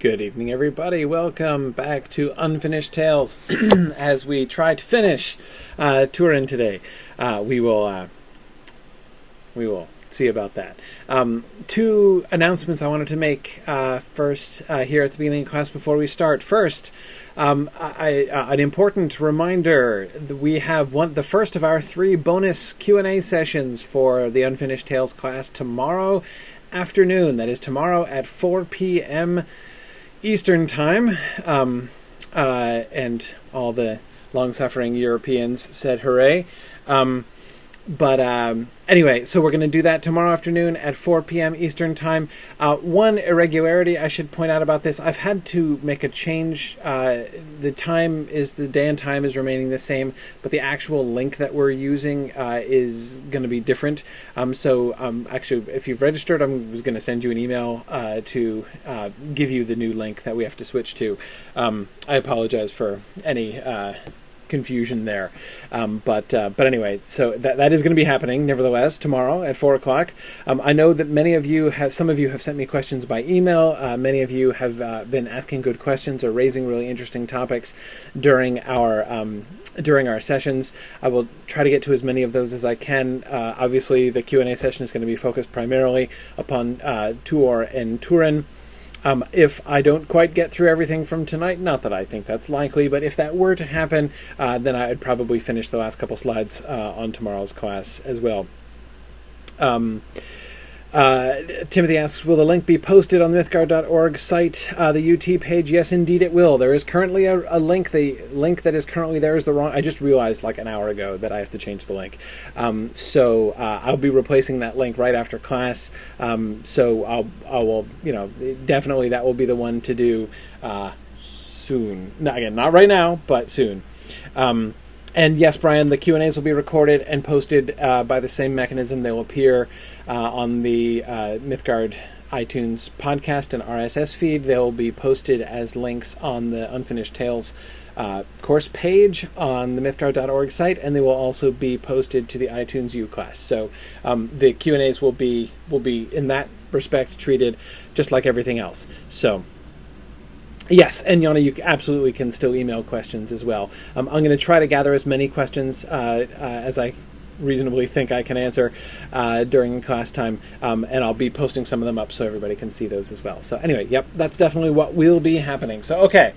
Good evening, everybody. Welcome back to Unfinished Tales. As we try to finish Turin today, we will see about that. Two announcements I wanted to make first here at the beginning of class before we start. First, an important reminder: we have the first of our 3 bonus Q&A sessions for the Unfinished Tales class tomorrow afternoon. That is tomorrow at 4 p.m. Eastern Time, and all the long-suffering Europeans said hooray. Anyway, so we're going to do that tomorrow afternoon at 4 p.m. Eastern Time. One irregularity I should point out about this: I've had to make a change. The day and time is remaining the same, but the actual link that we're using is going to be different. Actually, if you've registered, I was going to send you an email to give you the new link that we have to switch to. I apologize for any confusion there, but anyway, so that is going to be happening nevertheless tomorrow at 4 o'clock. I know that some of you have sent me questions by email. Many of you have been asking good questions or raising really interesting topics during our sessions. I will try to get to as many of those as I can. Obviously, the Q&A session is going to be focused primarily upon Tuor and Turin. If I don't quite get through everything from tonight, not that I think that's likely, but if that were to happen, then I'd probably finish the last couple slides on tomorrow's class as well. Timothy asks, will the link be posted on the Mythgard.org site, the UT page? Yes, indeed it will. There is currently a link. The link that is currently there is the wrong... I just realized like an hour ago that I have to change the link. So I'll be replacing that link right after class. So I will, definitely that will be the one to do soon. Not right now, but soon. And yes, Brian, the Q&As will be recorded and posted by the same mechanism. They will appear on the Mythgard iTunes podcast and RSS feed. They'll be posted as links on the Unfinished Tales course page on the Mythgard.org site, and they will also be posted to the iTunes U class. So the Q&As will be in that respect treated just like everything else. So... yes, and Yana, you absolutely can still email questions as well. I'm going to try to gather as many questions as I reasonably think I can answer during class time, and I'll be posting some of them up so everybody can see those as well. So anyway, yep, that's definitely what will be happening. So okay,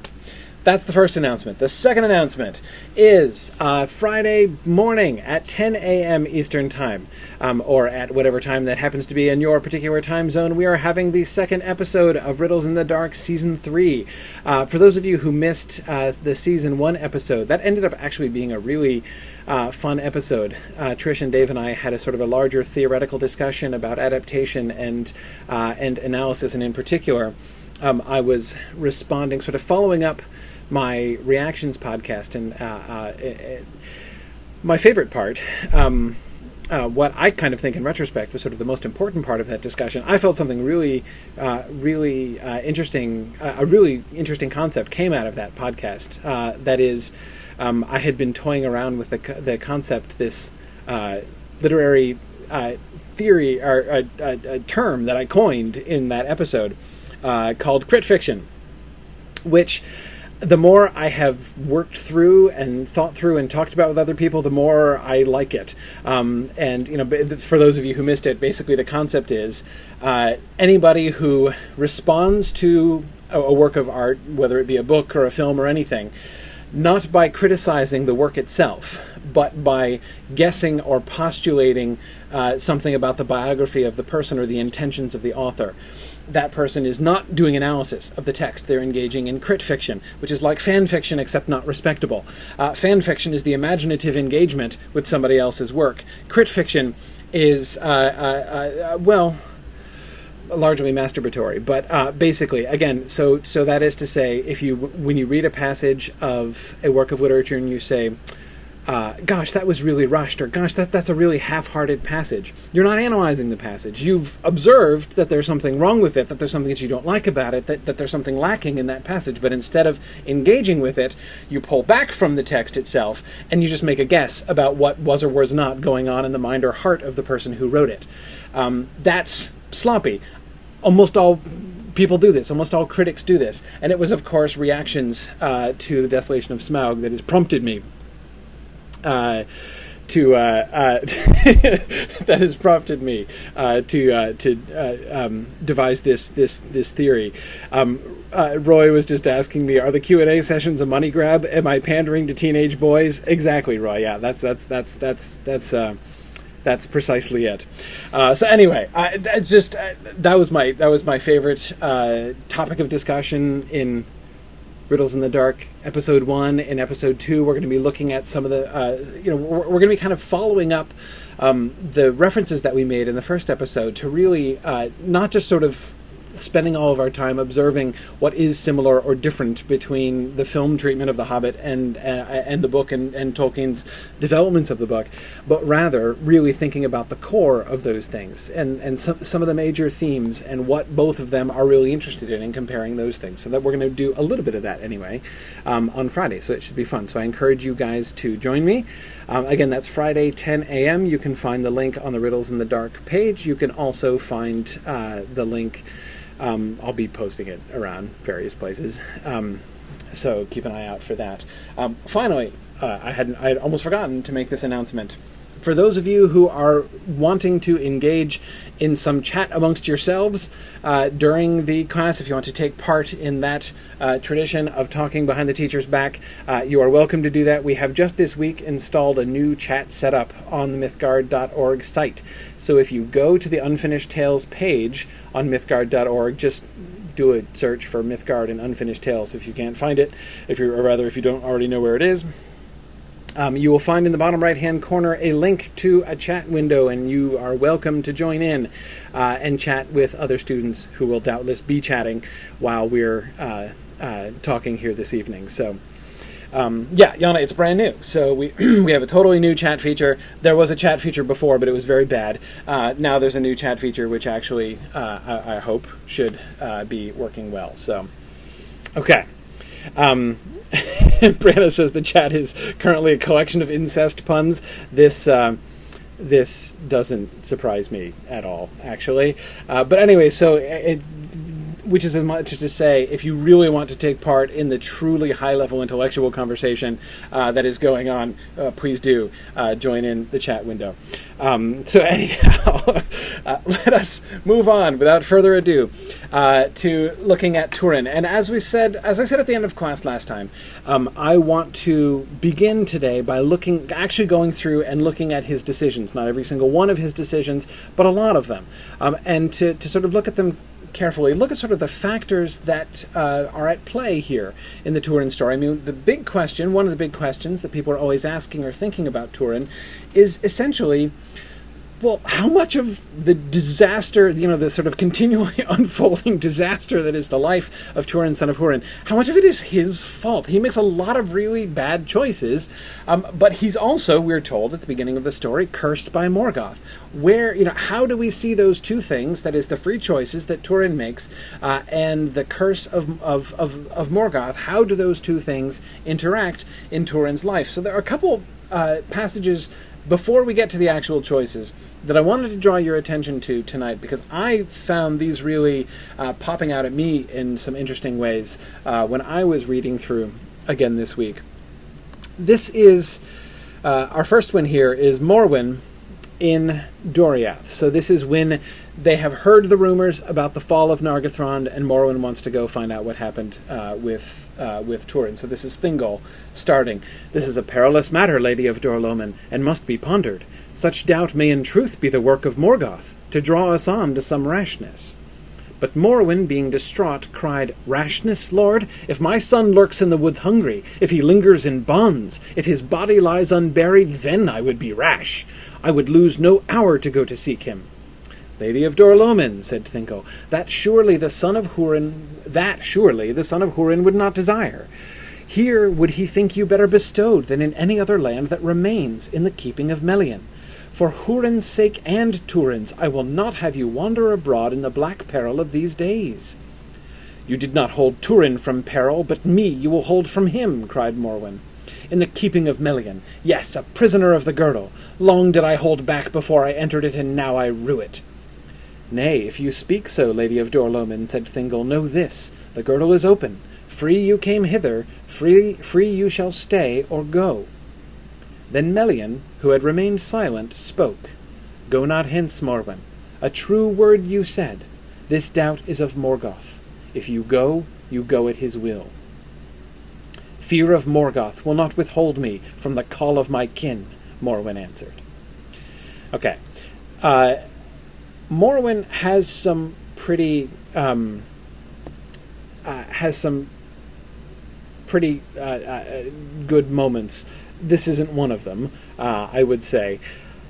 that's the first announcement. The second announcement is Friday morning at 10 a.m. Eastern Time, or at whatever time that happens to be in your particular time zone. We are having the second episode of Riddles in the Dark Season 3. For those of you who missed the Season 1 episode, that ended up actually being a really fun episode. Trish and Dave and I had a sort of a larger theoretical discussion about adaptation and analysis, and in particular, I was responding, sort of following up my reactions podcast, and my favorite part, what I kind of think in retrospect was sort of the most important part of that discussion. I felt something really interesting, a really interesting concept came out of that podcast. That is, I had been toying around with the concept, this literary theory, or a term that I coined in that episode, called crit fiction, which the more I have worked through and thought through and talked about with other people, the more I like it. And for those of you who missed it, basically the concept is anybody who responds to a work of art, whether it be a book or a film or anything, not by criticizing the work itself, but by guessing or postulating something about the biography of the person or the intentions of the author. That person is not doing analysis of the text. They're engaging in crit fiction, which is like fan fiction except not respectable. Fan fiction is the imaginative engagement with somebody else's work. Crit fiction is, largely masturbatory, but basically, again, so that is to say, when you read a passage of a work of literature and you say, gosh, that was really rushed, or gosh, that's a really half-hearted passage. You're not analyzing the passage. You've observed that there's something wrong with it, that there's something that you don't like about it, that there's something lacking in that passage, but instead of engaging with it, you pull back from the text itself, and you just make a guess about what was or was not going on in the mind or heart of the person who wrote it. That's sloppy. Almost all people do this. Almost all critics do this. And it was, of course, reactions to The Desolation of Smaug that has prompted me that has prompted me to devise this theory. Roy was just asking me, are the Q&A sessions a money grab? Am I pandering to teenage boys? Exactly, Roy. Yeah, that's precisely it. So anyway, it's just that was my favorite topic of discussion in Riddles in the Dark, Episode 1. In Episode 2, we're going to be looking at some of the, we're going to be kind of following up the references that we made in the first episode to really not just sort of spending all of our time observing what is similar or different between the film treatment of The Hobbit and the book and Tolkien's developments of the book, but rather really thinking about the core of those things and some of the major themes and what both of them are really interested in and comparing those things. So that we're going to do a little bit of that anyway on Friday, so it should be fun. So I encourage you guys to join me. Again, that's Friday, 10 a.m. You can find the link on the Riddles in the Dark page. You can also find the link. I'll be posting it around various places, so keep an eye out for that. Finally, I had almost forgotten to make this announcement. For those of you who are wanting to engage in some chat amongst yourselves during the class, if you want to take part in that tradition of talking behind the teacher's back, you are welcome to do that. We have just this week installed a new chat setup on the mythgard.org site. So if you go to the Unfinished Tales page on mythgard.org, just do a search for Mythgard and Unfinished Tales if you can't find it, if you don't already know where it is. You will find in the bottom right-hand corner a link to a chat window, and you are welcome to join in and chat with other students who will doubtless be chatting while we're talking here this evening. So, Yana, it's brand new. So we we have a totally new chat feature. There was a chat feature before, but it was very bad. Now there's a new chat feature, which actually I hope should be working well. So, okay. Brianna says the chat is currently a collection of incest puns. This doesn't surprise me at all, actually. But anyway, so which is as much as to say, if you really want to take part in the truly high-level intellectual conversation that is going on, please do join in the chat window. So anyhow, let us move on without further ado to looking at Turin. And as I said at the end of class last time, I want to begin today by actually going through and looking at his decisions, not every single one of his decisions, but a lot of them, and to sort of look at them carefully, look at sort of the factors that are at play here in the Turin story. I mean, one of the big questions that people are always asking or thinking about Turin is essentially, well, how much of the disaster, the sort of continually unfolding disaster that is the life of Turin, son of Hurin, how much of it is his fault? He makes a lot of really bad choices, but he's also, we're told at the beginning of the story, cursed by Morgoth. How do we see those two things, that is the free choices that Turin makes and the curse of Morgoth, how do those two things interact in Turin's life? So there are a couple passages before we get to the actual choices that I wanted to draw your attention to tonight, because I found these really popping out at me in some interesting ways when I was reading through again this week. This is our first one here is Morwen in Doriath. So this is when they have heard the rumors about the fall of Nargothrond, and Morwen wants to go find out what happened with Turin. So this is Thingol starting. This is a perilous matter, Lady of Dor-Lomin, and must be pondered. Such doubt may in truth be the work of Morgoth, to draw us on to some rashness. But Morwen, being distraught, cried, Rashness, Lord? If my son lurks in the woods hungry, if he lingers in bonds, if his body lies unburied, then I would be rash. I would lose no hour to go to seek him. Lady of Dor-Lomin, said Thingol, that surely the son of Hurin would not desire. Here would he think you better bestowed than in any other land that remains in the keeping of Melian. For Hurin's sake and Turin's, I will not have you wander abroad in the black peril of these days. You did not hold Turin from peril, but me you will hold from him, cried Morwen. In the keeping of Melian, yes, a prisoner of the girdle. Long did I hold back before I entered it, and now I rue it. "Nay, if you speak so, Lady of Dorloman," said Thingol, "know this, the girdle is open. Free you came hither, free you shall stay or go." Then Melian, who had remained silent, spoke. "Go not hence, Morwen. A true word you said. This doubt is of Morgoth. If you go at his will. Fear of Morgoth will not withhold me from the call of my kin," Morwen answered. Okay. Morwen has some pretty good moments. This isn't one of them, I would say.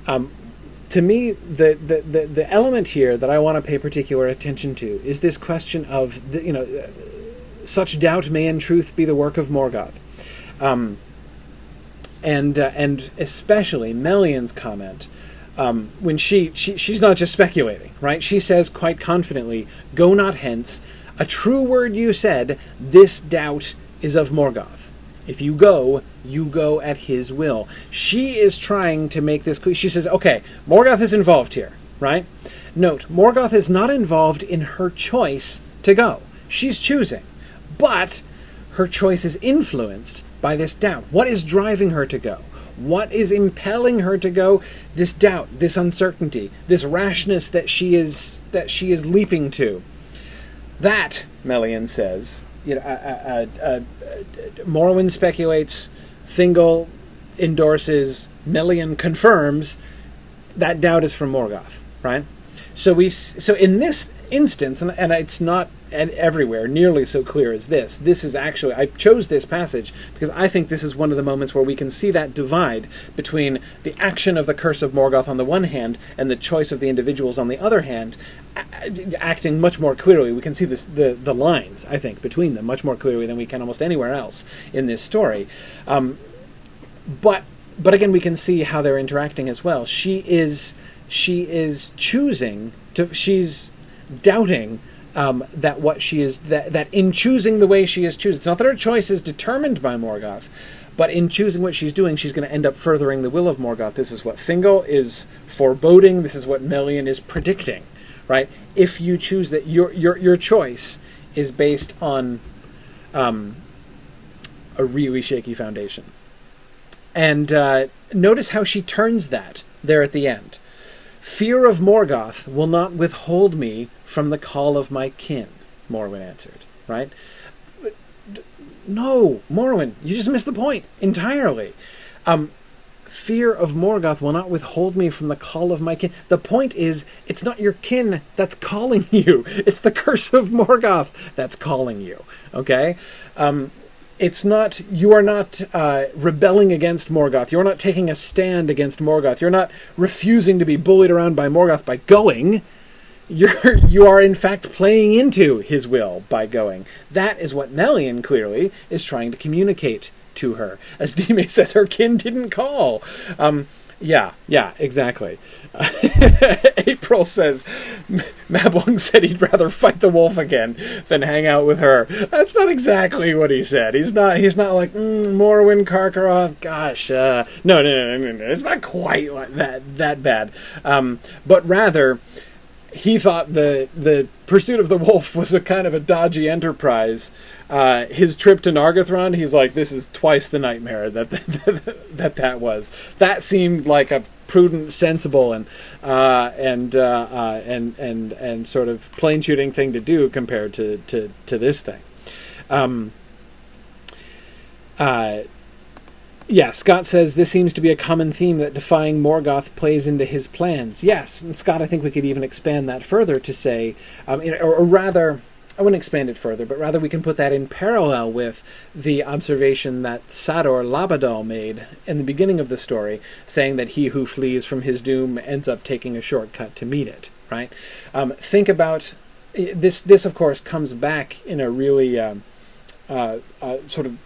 To me, the element here that I want to pay particular attention to is this question of such doubt may in truth be the work of Morgoth, and especially Melian's comment when she's not just speculating, right? She says quite confidently, "Go not hence. A true word you said. This doubt is of Morgoth. If you go at his will." She is trying to make this clear. She says, okay, Morgoth is involved here, right? Note, Morgoth is not involved in her choice to go. She's choosing. But her choice is influenced by this doubt. What is driving her to go? What is impelling her to go? This doubt, this uncertainty, this rashness that she is leaping to. That, Melian says, Morwen speculates, Thingol endorses, Melian confirms, that doubt is from Morgoth, right? So in this instance, and it's not everywhere nearly so clear as this. This is actually, I chose this passage because I think this is one of the moments where we can see that divide between the action of the curse of Morgoth on the one hand and the choice of the individuals on the other hand, acting much more clearly. We can see the lines, I think, between them much more clearly than we can almost anywhere else in this story. But again, we can see how they're interacting as well. She is choosing to. She's doubting that what she is that in choosing the way she is choosing. It's not that her choice is determined by Morgoth, but in choosing what she's doing, she's going to end up furthering the will of Morgoth. This is what Thingol is foreboding. This is what Melian is predicting. Right? If you choose that, your choice is based on a really shaky foundation. And notice how she turns that there at the end. "Fear of Morgoth will not withhold me from the call of my kin," Morwen answered. Right? No, Morwen, you just missed the point entirely. Fear of Morgoth will not withhold me from the call of my kin. The point is, it's not your kin that's calling you. It's the curse of Morgoth that's calling you. Okay? It's not, you are not rebelling against Morgoth. You're not taking a stand against Morgoth. You're not refusing to be bullied around by Morgoth by going. You are in fact playing into his will by going. That is what Melian clearly is trying to communicate to her. As Dime says, her kin didn't call. Yeah, exactly. April says, Mabwong said he'd rather fight the wolf again than hang out with her. That's not exactly what he said. He's not like, Morwen, Karkaroth, gosh. No. It's not quite like that bad. But rather, he thought the pursuit of the wolf was a kind of a dodgy enterprise. His trip to Nargothrond, he's like, this is twice the nightmare that was. That seemed like a prudent, sensible, and sort of plain shooting thing to do compared to this thing. Yeah, Scott says this seems to be a common theme that defying Morgoth plays into his plans. Yes, and Scott, I think we could even expand that further to say, or rather, I wouldn't expand it further, but rather we can put that in parallel with the observation that Sador Labadal made in the beginning of the story, saying that he who flees from his doom ends up taking a shortcut to meet it, right? Think about, this of course comes back in a really sort of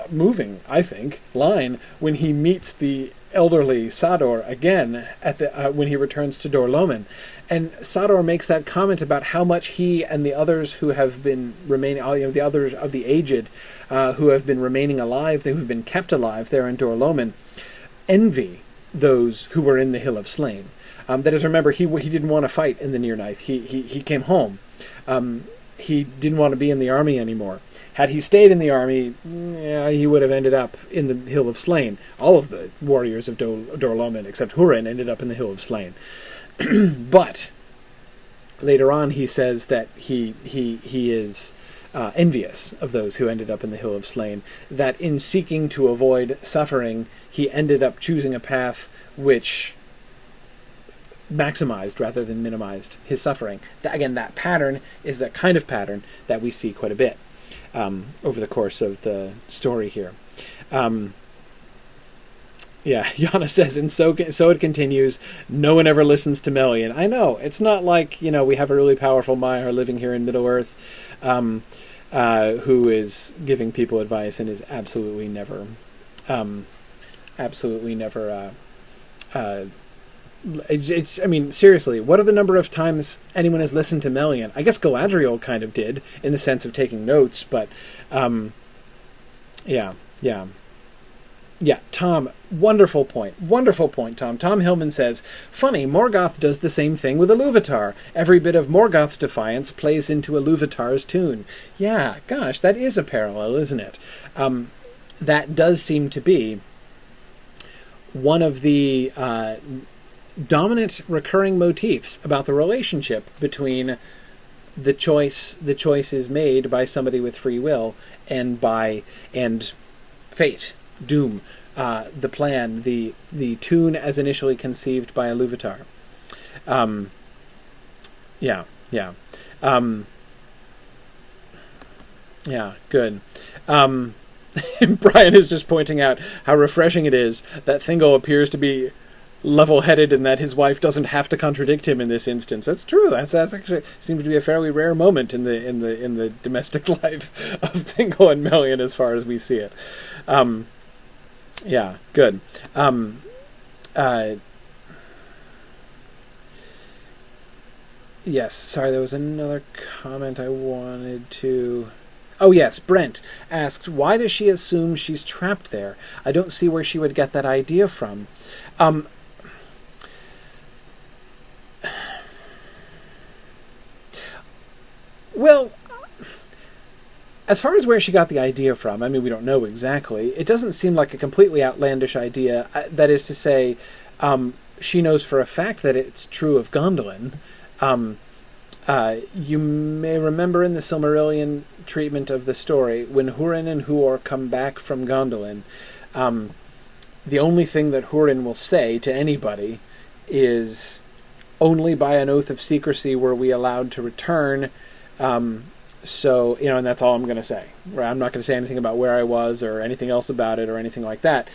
moving, I think, line when he meets the elderly Sador again at the when he returns to Dorloman, and Sador makes that comment about how much he and the others who have been remaining, the others of the aged who have been remaining alive, who've been kept alive there in Dorloman, envy those who were in the Hill of Slain. That is, remember, he didn't want to fight in the Near Ninth. He came home. He didn't want to be in the army anymore. Had he stayed in the army, he would have ended up in the Hill of Slain. All of the warriors of Dor-lómin, except Hurin, ended up in the Hill of Slain. But later on, he says that he is envious of those who ended up in the Hill of Slain, that in seeking to avoid suffering, he ended up choosing a path which maximized rather than minimized his suffering. Again, that pattern is that kind of pattern that we see quite a bit over the course of the story here. Yana says, and so it continues, no one ever listens to Melian. I know, it's not like, we have a really powerful Maiar living here in Middle-earth, who is giving people advice and is absolutely never seriously, what are the number of times anyone has listened to Melian? I guess Galadriel kind of did, in the sense of taking notes, but, Yeah, Tom, wonderful point, Tom. Tom Hillman says, funny, Morgoth does the same thing with Iluvatar. Every bit of Morgoth's defiance plays into Iluvatar's tune. Yeah, gosh, that is a parallel, isn't it? That does seem to be one of the dominant recurring motifs about the relationship between the choice is made by somebody with free will and fate, doom, the plan, the tune as initially conceived by Iluvatar. Good. Brian is just pointing out how refreshing it is that Thingol appears to be level-headed and that his wife doesn't have to contradict him in this instance. That's true. That's actually seems to be a fairly rare moment in the domestic life of Thingol and Melian as far as we see it. Good. Yes, sorry, there was another comment I wanted to... Oh yes, Brent asked, why does she assume she's trapped there? I don't see where she would get that idea from. Well, as far as where she got the idea from, we don't know exactly. It doesn't seem like a completely outlandish idea. That is to say, she knows for a fact that it's true of Gondolin. You may remember in the Silmarillion treatment of the story, when Hurin and Huor come back from Gondolin, the only thing that Hurin will say to anybody is, only by an oath of secrecy were we allowed to return. So, and that's all I'm going to say. Right? I'm not going to say anything about where I was or anything else about it or anything like that.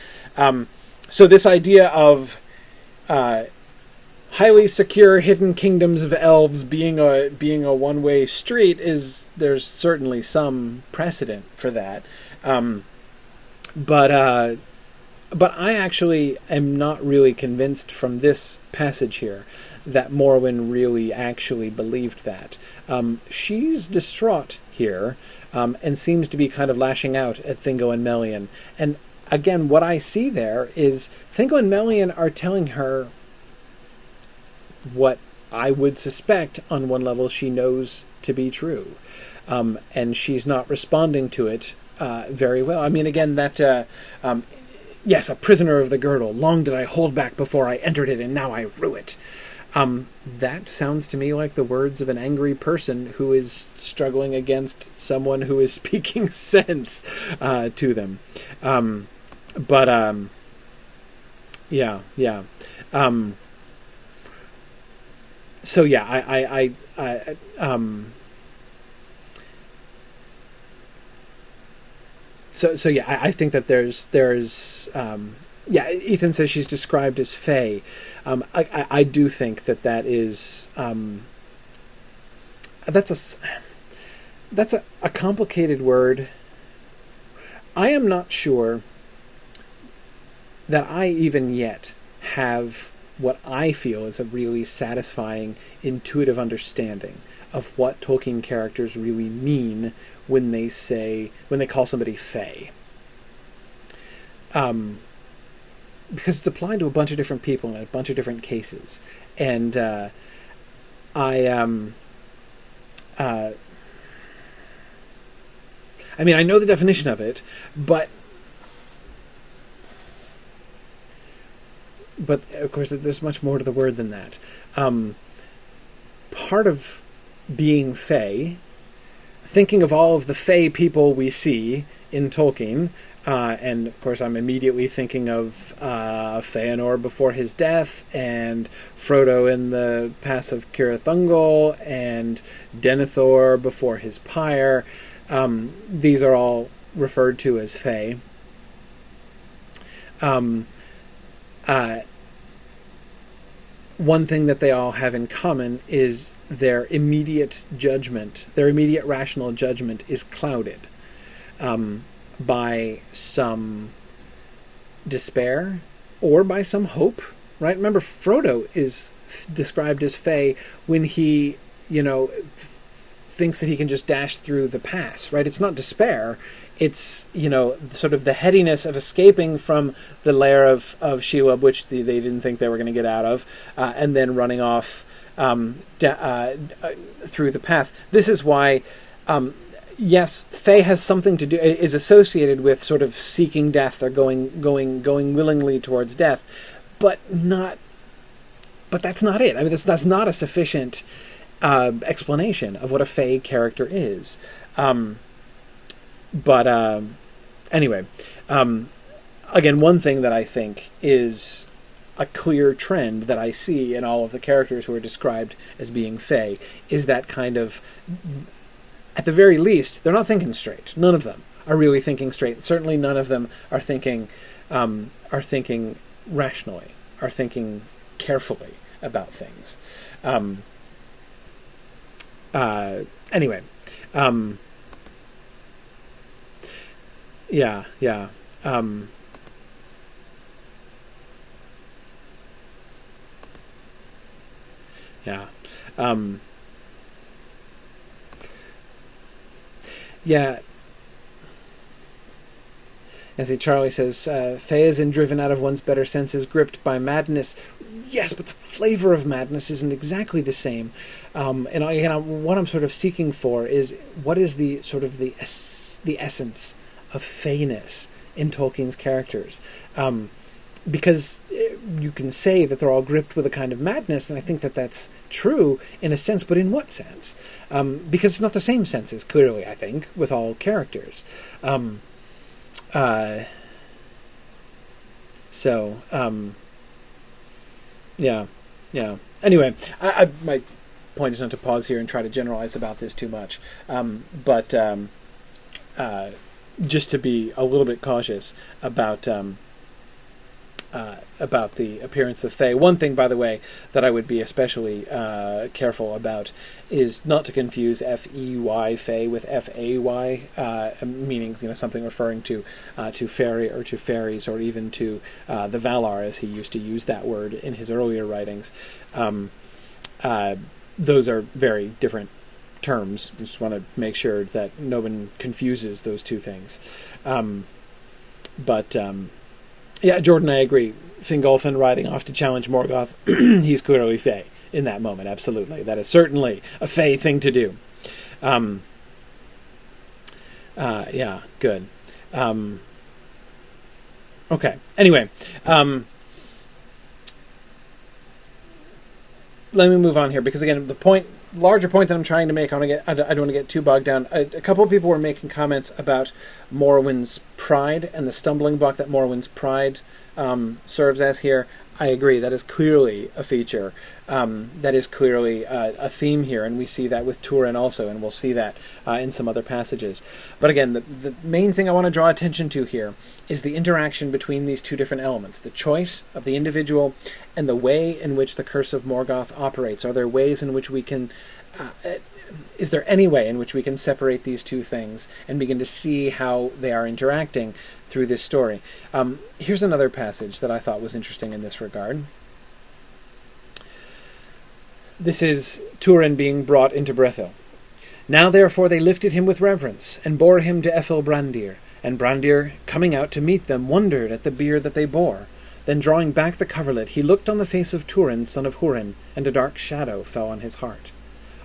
So this idea of highly secure hidden kingdoms of elves being a one-way street there's certainly some precedent for that. But I actually am not really convinced from this passage here that Morwen really actually believed that. She's distraught here, and seems to be kind of lashing out at Thingol and Melian. And again, what I see there is Thingol and Melian are telling her what I would suspect on one level she knows to be true. And she's not responding to it very well. Again, that... yes, a prisoner of the girdle. Long did I hold back before I entered it, and now I rue it. That sounds to me like the words of an angry person who is struggling against someone who is speaking sense to them. So yeah, I think that there's Ethan says she's described as fey. I do think that is that's a complicated word. I am not sure that I even yet have what I feel is a really satisfying intuitive understanding of what Tolkien characters really mean when they call somebody fey. because it's applied to a bunch of different people in a bunch of different cases, and I mean, I know the definition of it, but of course, there's much more to the word than that. Part of being Fey, thinking of all of the Fey people we see in Tolkien, and of course I'm immediately thinking of Feanor before his death, and Frodo in the Pass of Cirith and Denethor before his pyre. These are all referred to as Fey. One thing that they all have in common is their immediate judgment, their immediate rational judgment is clouded by some despair or by some hope, right? Remember, Frodo is described as Fey when he, thinks that he can just dash through the pass, right? It's not despair. It's, sort of the headiness of escaping from the lair of Shelob, which they didn't think they were going to get out of, and then running off through the path. This is why, yes, Fey has something to do, is associated with sort of seeking death or going willingly towards death, but that's not it. I mean, that's not a sufficient explanation of what a Fey character is. Anyway, again, one thing that I think is a clear trend that I see in all of the characters who are described as being Fey is that kind of, at the very least, they're not thinking straight. None of them are really thinking straight. Certainly none of them are thinking rationally, are thinking carefully about things. Anyway, yeah. Yeah. Yeah. And see, Charlie says, Fey isn't driven out of one's better senses, gripped by madness. Yes, but the flavor of madness isn't exactly the same. And again, what I'm sort of seeking for is what is the sort of the essence of Feyness in Tolkien's characters. Because you can say that they're all gripped with a kind of madness, and I think that that's true in a sense, but in what sense? Because it's not the same senses, clearly, I think, with all characters. Yeah. Anyway, my point is not to pause here and try to generalize about this too much, but just to be a little bit cautious about the appearance of Fey. One thing, by the way, that I would be especially careful about is not to confuse F-E-Y, Fey, with F-A-Y, meaning something referring to fairy or to fairies or even to the Valar, as he used to use that word in his earlier writings. Those are very different terms. Just want to make sure that no one confuses those two things. Yeah, Jordan, I agree. Fingolfin riding off to challenge Morgoth, he's clearly Fey in that moment, absolutely. That is certainly a Fey thing to do. Yeah, good. Okay, anyway. Let me move on here, because again, the larger point that I'm trying to make, I don't want to get too bogged down. A couple of people were making comments about Morrowind's pride and the stumbling block that Morrowind's pride serves as here. I agree. That is clearly a feature. That is clearly a theme here, and we see that with Turin also, and we'll see that in some other passages. But again, the main thing I want to draw attention to here is the interaction between these two different elements, the choice of the individual and the way in which the Curse of Morgoth operates. Are there ways in which we can... is there any way in which we can separate these two things and begin to see how they are interacting through this story? Here's another passage that I thought was interesting in this regard. This is Turin being brought into Brethil. Now therefore they lifted him with reverence, and bore him to Brandir. And Brandir, coming out to meet them, wondered at the bier that they bore. Then drawing back the coverlet, he looked on the face of Turin, son of Hurin, and a dark shadow fell on his heart.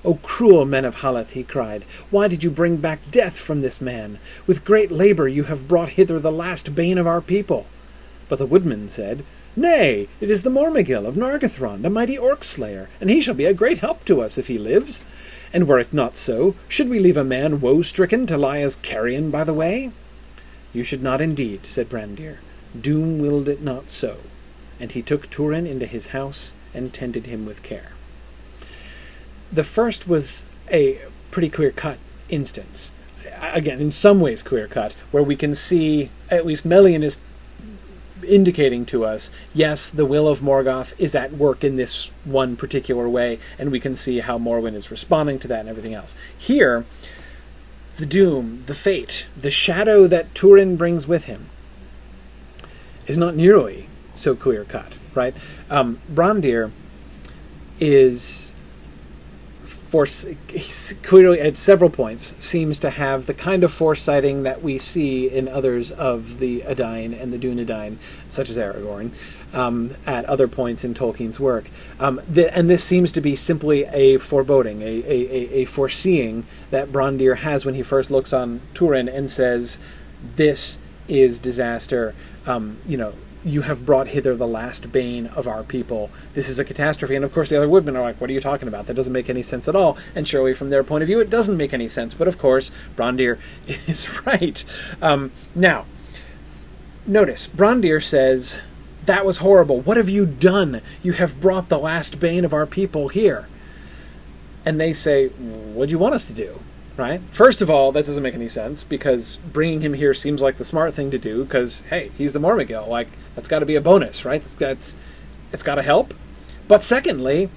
"O cruel men of Haleth," he cried, "why did you bring back death from this man? With great labour you have brought hither the last bane of our people." But the woodman said, "Nay, it is the Mormegil of Nargothrond, a mighty orc slayer, and he shall be a great help to us if he lives. And were it not so, should we leave a man woe-stricken to lie as carrion by the way?" "You should not indeed," said Brandir. "Doom willed it not so." And he took Turin into his house and tended him with care. The first was a pretty clear-cut instance. Again, in some ways clear-cut, where we can see, at least Melian is indicating to us, yes, the will of Morgoth is at work in this one particular way, and we can see how Morwen is responding to that and everything else. Here, the doom, the fate, the shadow that Turin brings with him is not nearly so clear-cut, right? Brandir is clearly at several points seems to have the kind of foresighting that we see in others of the Edain and the Dunedain, such as Aragorn, at other points in Tolkien's work. And this seems to be simply a foreboding, a foreseeing that Brandir has when he first looks on Turin and says, "This is disaster. You have brought hither the last bane of our people. This is a catastrophe." And of course the other woodmen are like, "What are you talking about? That doesn't make any sense at all." And surely from their point of view it doesn't make any sense. But of course Brandir is right. Now, notice, Brandir says, "That was horrible. What have you done? You have brought the last bane of our people here." And they say, "What do you want us to do?" Right? First of all, that doesn't make any sense, because bringing him here seems like the smart thing to do, because, hey, he's the Mormegil. Like, that's got to be a bonus, right? It's got to help. But secondly,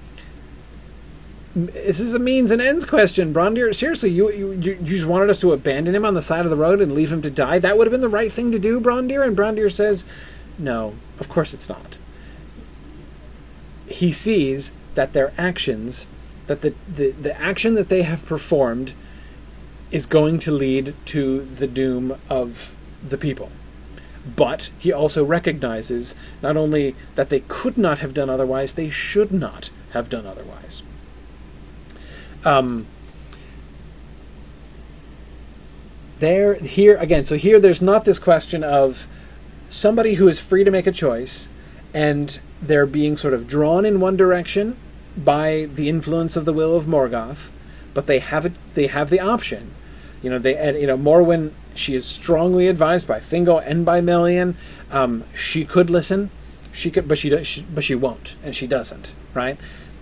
this is a means and ends question. Brandir, seriously, you just wanted us to abandon him on the side of the road and leave him to die? That would have been the right thing to do, Brandir? And Brandir says, no, of course it's not. He sees that their actions, that the action that they have performed is going to lead to the doom of the people. But he also recognizes not only that they could not have done otherwise, they should not have done otherwise. Here there's not this question of somebody who is free to make a choice and they're being sort of drawn in one direction by the influence of the will of Morgoth, but they have the option. Morwen, she is strongly advised by Thingol and by Melian. She could listen, but she won't, and she doesn't. Right?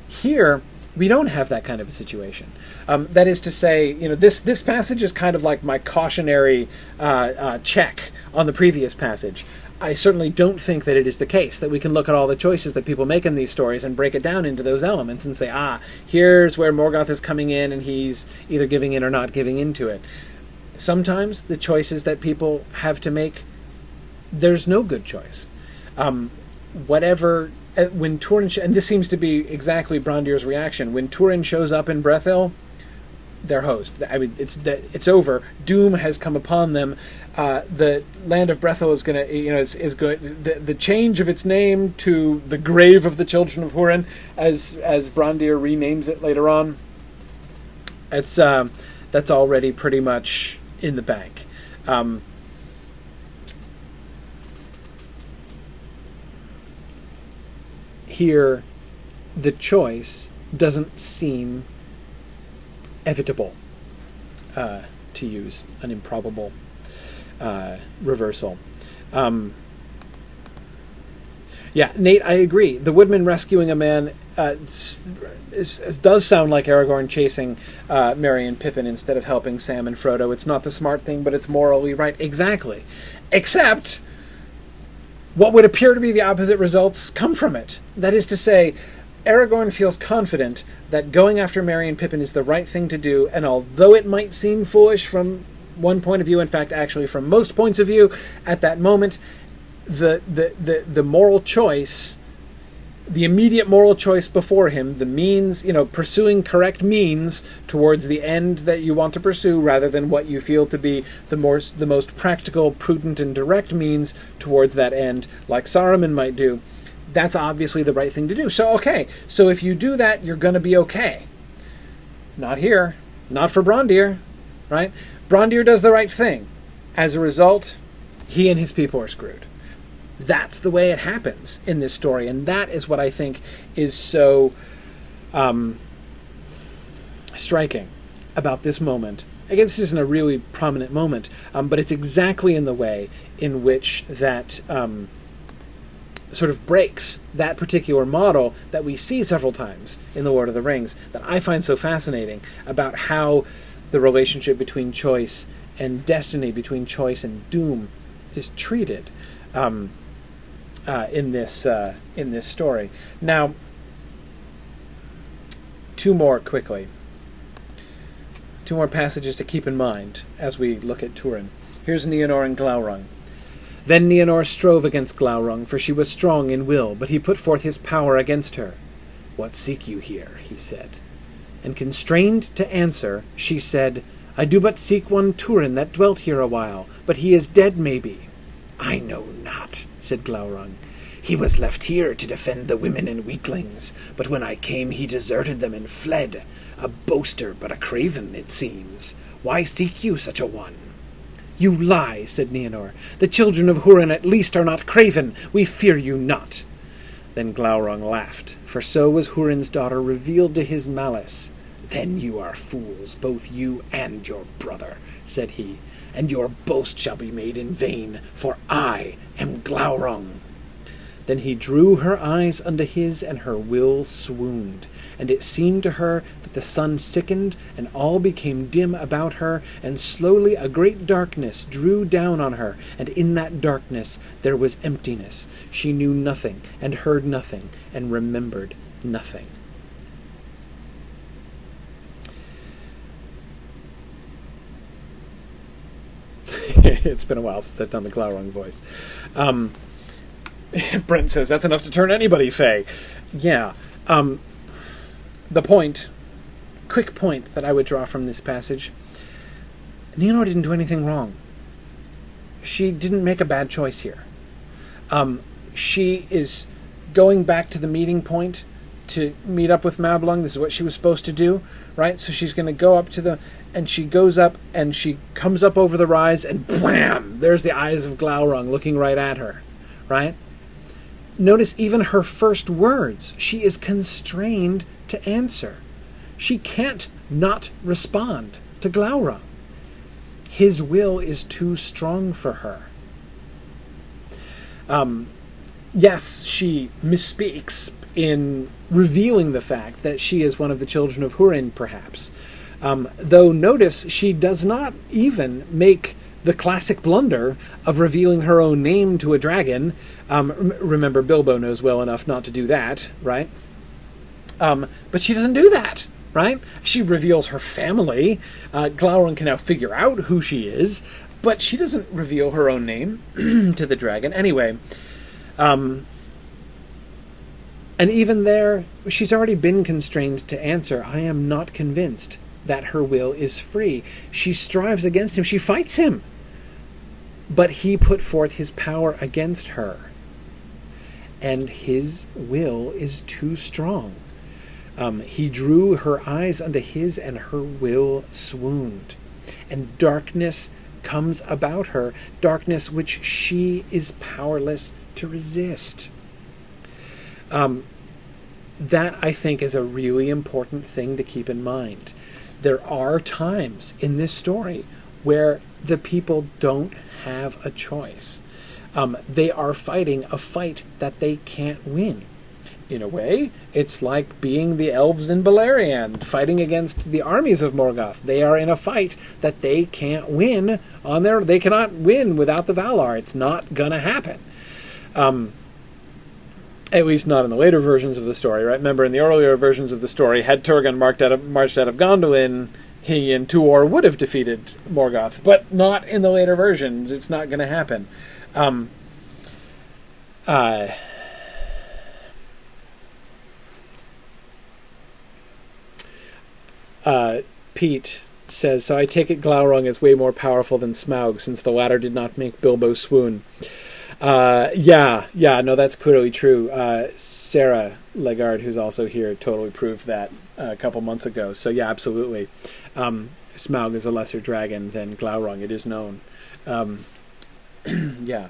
Here, we don't have that kind of a situation. That is to say, this passage is kind of like my cautionary check on the previous passage. I certainly don't think that it is the case that we can look at all the choices that people make in these stories and break it down into those elements and say, here's where Morgoth is coming in and he's either giving in or not giving into it. Sometimes the choices that people have to make, there's no good choice. When Turin, and this seems to be exactly Brandir's reaction, when Turin shows up in Brethil, they're hosed. I mean, it's over. Doom has come upon them. The land of Brethil is going to, is going. The change of its name to the grave of the children of Hurin, as Brandir renames it later on. That's already pretty much in the bank. Here, the choice doesn't seem evitable, to use an improbable reversal. Nate, I agree. The woodman rescuing a man does sound like Aragorn chasing Merry and Pippin instead of helping Sam and Frodo. It's not the smart thing, but it's morally right. Exactly. Except, what would appear to be the opposite results come from it. That is to say, Aragorn feels confident that going after Merry and Pippin is the right thing to do, and although it might seem foolish from one point of view, in fact, actually from most points of view, at that moment, the moral choice the immediate moral choice before him, the means, pursuing correct means towards the end that you want to pursue, rather than what you feel to be the most practical, prudent, and direct means towards that end, like Saruman might do, that's obviously the right thing to do. So if you do that, you're going to be okay. Not here. Not for Brondir, right? Brondir does the right thing. As a result, he and his people are screwed. That's the way it happens in this story, and that is what I think is so striking about this moment. Again, this isn't a really prominent moment, but it's exactly in the way in which that sort of breaks that particular model that we see several times in The Lord of the Rings, that I find so fascinating, about how the relationship between choice and destiny, between choice and doom, is treated in this story. Now, two more passages to keep in mind as we look at Turin. Here's Nienor and Glaurung. Then Nienor strove against Glaurung, for she was strong in will, but he put forth his power against her. What seek you here? He said. And constrained to answer, she said, I do but seek one Turin that dwelt here a while, but he is dead maybe. I know not, said Glaurung. He was left here to defend the women and weaklings, but when I came he deserted them and fled. A boaster, but a craven, it seems. Why seek you such a one? You lie, said Nienor. The children of Hurin at least are not craven. We fear you not. Then Glaurung laughed, for so was Hurin's daughter revealed to his malice. Then you are fools, both you and your brother, said he, and your boast shall be made in vain, for I am Glaurung. Then he drew her eyes unto his, and her will swooned. And it seemed to her that the sun sickened, and all became dim about her, and slowly a great darkness drew down on her, and in that darkness there was emptiness. She knew nothing, and heard nothing, and remembered nothing. It's been a while since I've done the Glaurung voice. Brent says, that's enough to turn anybody fey. Yeah. The quick point that I would draw from this passage, Nienor didn't do anything wrong. She didn't make a bad choice here. She is going back to the meeting point to meet up with Mablung. This is what she was supposed to do, right? So she's going to go up to and she goes up and she comes up over the rise, and blam! There's the eyes of Glaurung looking right at her, right? Notice even her first words. She is constrained to answer. She can't not respond to Glaurung. His will is too strong for her. Yes, she misspeaks in revealing the fact that she is one of the children of Hurin, perhaps. Though notice she does not even make the classic blunder of revealing her own name to a dragon. Remember, Bilbo knows well enough not to do that, right? But she doesn't do that, right? She reveals her family. Glaurung can now figure out who she is, but she doesn't reveal her own name to the dragon. Anyway, and even there, she's already been constrained to answer, I am not convinced that her will is free. She strives against him. She fights him. But he put forth his power against her. And his will is too strong. He drew her eyes unto his, and her will swooned. And darkness comes about her, darkness which she is powerless to resist. That, I think, is a really important thing to keep in mind. There are times in this story where the people don't have a choice. They are fighting a fight that they can't win. In a way, it's like being the elves in Beleriand, fighting against the armies of Morgoth. They are in a fight that they can't win on their... They cannot win without the Valar. It's not gonna happen. At least not in the later versions of the story, right? Remember, in the earlier versions of the story, had Turgon marched out of Gondolin, he and Tuor would have defeated Morgoth, but not in the later versions. It's not going to happen. Pete says, so I take it Glaurung is way more powerful than Smaug, since the latter did not make Bilbo swoon. Yeah, no, that's clearly true. Sarah Legard, who's also here, totally proved that a couple months ago. So yeah, absolutely. Smaug is a lesser dragon than Glaurung, it is known. Yeah.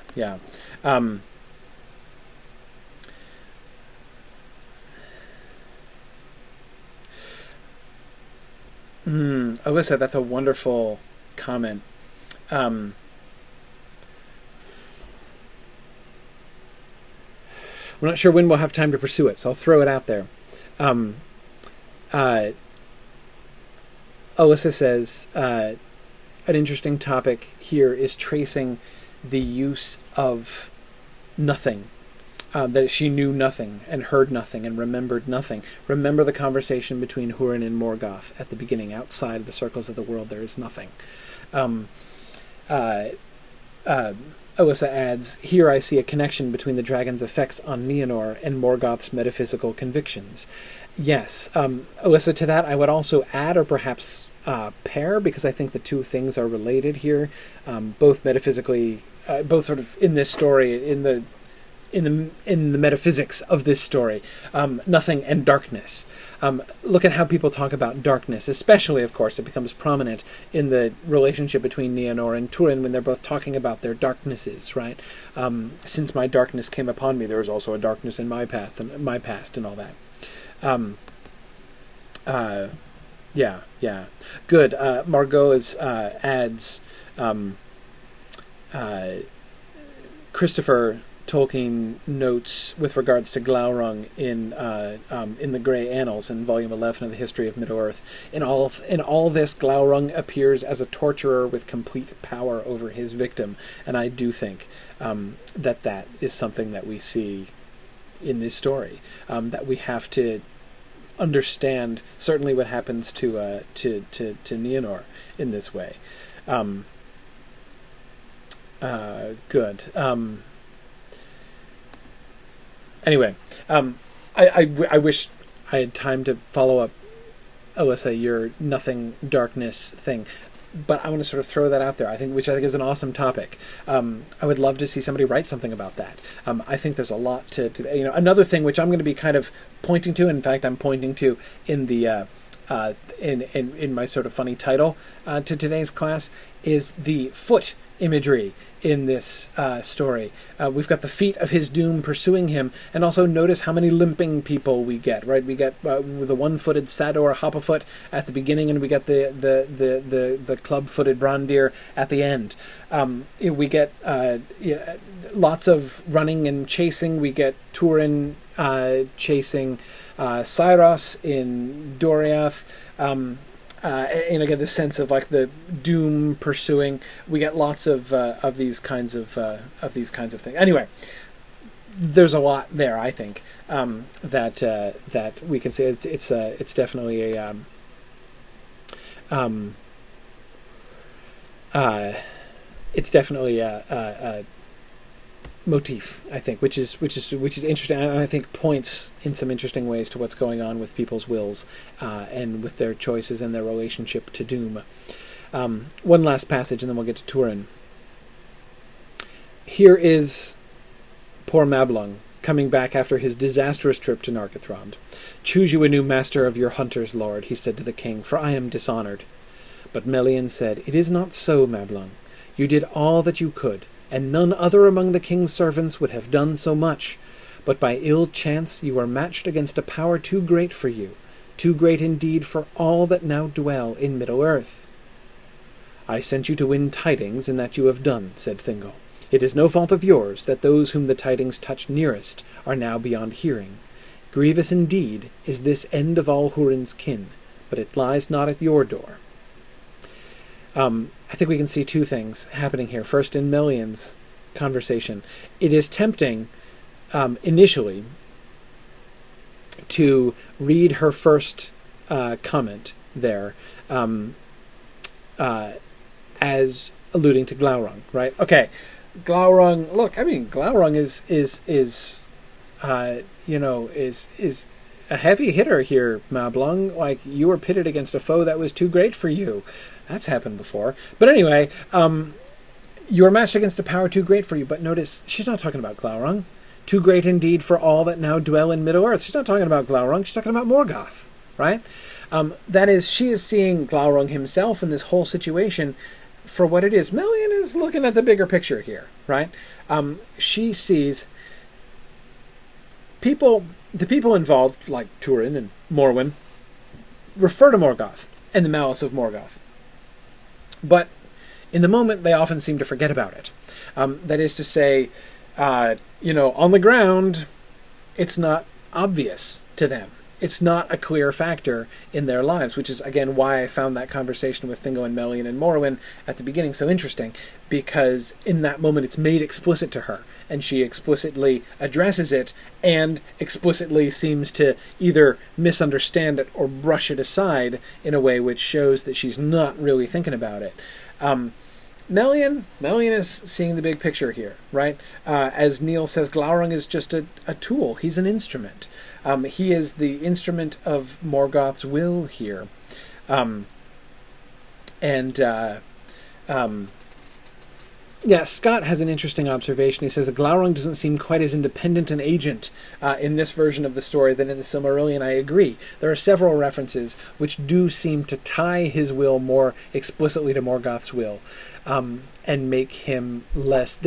Alyssa, that's a wonderful comment. We're not sure when we'll have time to pursue it, so I'll throw it out there. Alyssa says, an interesting topic here is tracing the use of nothing. That she knew nothing and heard nothing and remembered nothing. Remember the conversation between Hurin and Morgoth at the beginning. Outside of the circles of the world, there is nothing. Alyssa adds, here I see a connection between the dragon's effects on Nienor and Morgoth's metaphysical convictions. Yes, Alyssa, to that I would also add, or perhaps pair, because I think the two things are related here, both metaphysically, both sort of in this story, in the metaphysics of this story, nothing and darkness. Look at how people talk about darkness, especially, of course, it becomes prominent in the relationship between Nienor and Turin when they're both talking about their darknesses, right? Since my darkness came upon me, there was also a darkness in my path and my past and all that. Yeah. Good. Margot adds Christopher Tolkien notes with regards to Glaurung in the Grey Annals in Volume 11 of the History of Middle-earth. In all this, Glaurung appears as a torturer with complete power over his victim, and I do think that is something that we see in this story, that we have to understand certainly what happens to Nienor in this way. Good. Anyway, I wish I had time to follow up, Alyssa, your nothing darkness thing, but I want to sort of throw that out there. Which I think is an awesome topic. I would love to see somebody write something about that. I think there's a lot to another thing which I'm going to be kind of pointing to. In fact, I'm pointing to in the in my sort of funny title to today's class is the foot imagery in this story. We've got the feet of his doom pursuing him, and also notice how many limping people we get, right? We get the one-footed Sador Hoppafoot at the beginning, and we get the club-footed Brandir at the end. We get lots of running and chasing. We get Turin chasing Cyros in Doriath. And again, the sense of like the doom pursuing. We get lots of these kinds of things. Anyway, there's a lot there. I think that we can say it's definitely a motif, I think, which is interesting, and I think points in some interesting ways to what's going on with people's wills and with their choices and their relationship to doom. One last passage, and then we'll get to Turin. Here is poor Mablung coming back after his disastrous trip to Nargothrond. "Choose you a new master of your hunters, lord," he said to the king, "for I am dishonored." But Melian said, "It is not so, Mablung. You did all that you could, and none other among the king's servants would have done so much. But by ill chance you are matched against a power too great for you, too great indeed for all that now dwell in Middle-earth." "I sent you to win tidings, and that you have done," said Thingol. "It is no fault of yours that those whom the tidings touch nearest are now beyond hearing. Grievous indeed is this end of all Hurin's kin, but it lies not at your door." I think we can see two things happening here. First, in Melian's conversation, it is tempting initially to read her first comment there as alluding to Glaurung, right? Okay, Glaurung. Look, I mean, Glaurung is a heavy hitter here, Mablung. Like, you were pitted against a foe that was too great for you. That's happened before. But anyway, you were matched against a power too great for you. But notice, she's not talking about Glaurung. Too great indeed for all that now dwell in Middle-earth. She's not talking about Glaurung. She's talking about Morgoth, right? That is, she is seeing Glaurung himself in this whole situation for what it is. Melian is looking at the bigger picture here, right? She sees the people involved, like Turin and Morwen, refer to Morgoth and the malice of Morgoth. But in the moment, they often seem to forget about it. That is to say, on the ground, it's not obvious to them. It's not a clear factor in their lives, which is, again, why I found that conversation with Thingol and Melian and Morwen at the beginning so interesting, because in that moment it's made explicit to her, and she explicitly addresses it, and explicitly seems to either misunderstand it or brush it aside in a way which shows that she's not really thinking about it. Melian is seeing the big picture here, right? As Neil says, Glaurung is just a tool. He's an instrument. He is the instrument of Morgoth's will here. Scott has an interesting observation. He says that Glaurung doesn't seem quite as independent an agent in this version of the story than in the Silmarillion. I agree. There are several references which do seem to tie his will more explicitly to Morgoth's will, and make him less.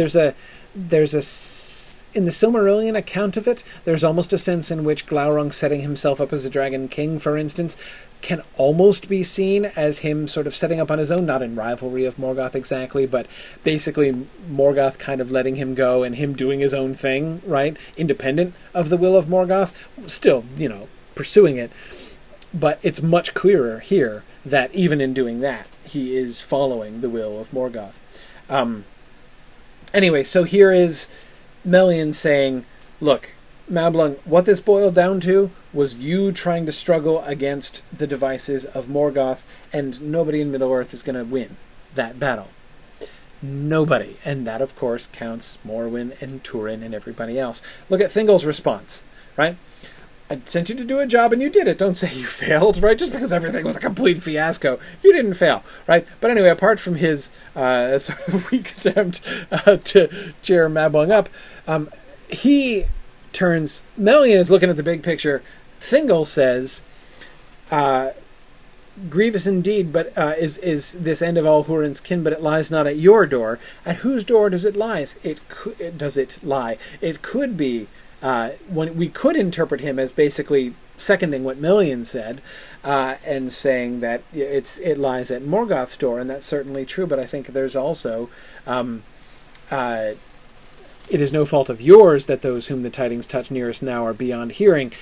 In the Silmarillion account of it, there's almost a sense in which Glaurung setting himself up as a dragon king, for instance, can almost be seen as him sort of setting up on his own, not in rivalry of Morgoth exactly, but basically Morgoth kind of letting him go and him doing his own thing, right? Independent of the will of Morgoth, still, pursuing it. But it's much clearer here that even in doing that, he is following the will of Morgoth. Anyway, so here is Melian saying, look, Mablung, what this boiled down to was you trying to struggle against the devices of Morgoth, and nobody in Middle-earth is going to win that battle. Nobody. And that, of course, counts Morwen and Turin and everybody else. Look at Thingol's response, right? I sent you to do a job and you did it. Don't say you failed, right? Just because everything was a complete fiasco. You didn't fail, right? But anyway, apart from his sort of weak attempt to cheer Mablung up, he turns... Melian is looking at the big picture. Thingol says, grievous indeed, but is this end of all Hurin's kin, but it lies not at your door. At whose door does it lie? Does it lie? It could be... when we could interpret him as basically seconding what Melian said, and saying that it lies at Morgoth's door, and that's certainly true. But I think there's also, it is no fault of yours that those whom the tidings touch nearest now are beyond hearing.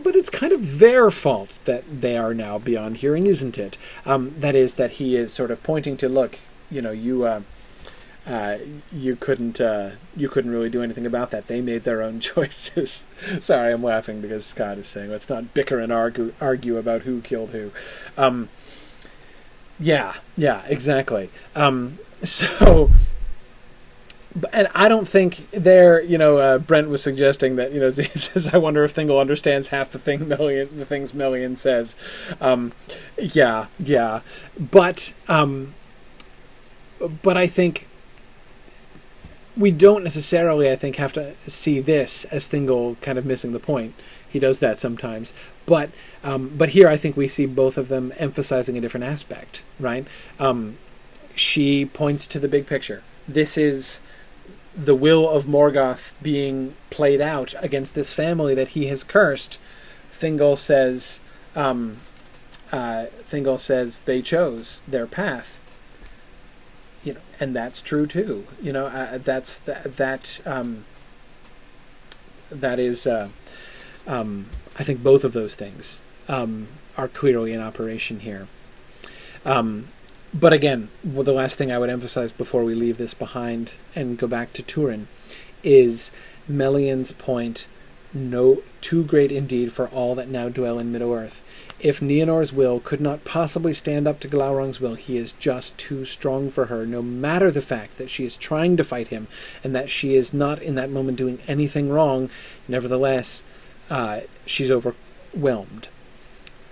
But it's kind of their fault that they are now beyond hearing, isn't it? That is, that he is sort of pointing to, look, you couldn't really do anything about that. They made their own choices. Sorry, I'm laughing because Scott is saying, let's not bicker and argue about who killed who. Yeah, exactly. And I don't think Brent was suggesting that, he says, I wonder if Thingol understands half the things Melian says. Yeah. But I think we don't necessarily, have to see this as Thingol kind of missing the point. He does that sometimes. But here I think we see both of them emphasizing a different aspect, right? She points to the big picture. This is the will of Morgoth being played out against this family that he has cursed. Thingol says they chose their path. And that's true too. That is. I think both of those things are clearly in operation here. But again, the last thing I would emphasize before we leave this behind and go back to Turin is Melian's point. No, too great indeed for all that now dwell in Middle-earth. If Nianor's will could not possibly stand up to Glaurung's will, he is just too strong for her, no matter the fact that she is trying to fight him, and that she is not in that moment doing anything wrong. Nevertheless, she's overwhelmed.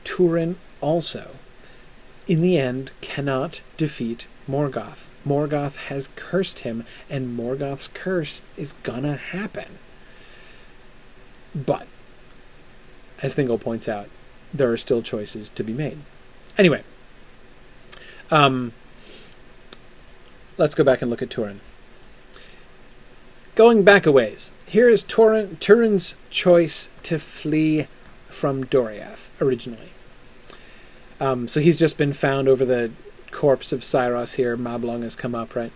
Turin also, in the end, cannot defeat Morgoth. Morgoth has cursed him, and Morgoth's curse is gonna happen. But, as Thingol points out, there are still choices to be made. Anyway, let's go back and look at Turin. Going back a ways, here is Turin's choice to flee from Doriath, originally. So he's just been found over the corpse of Cyros here. Mablung has come up, right?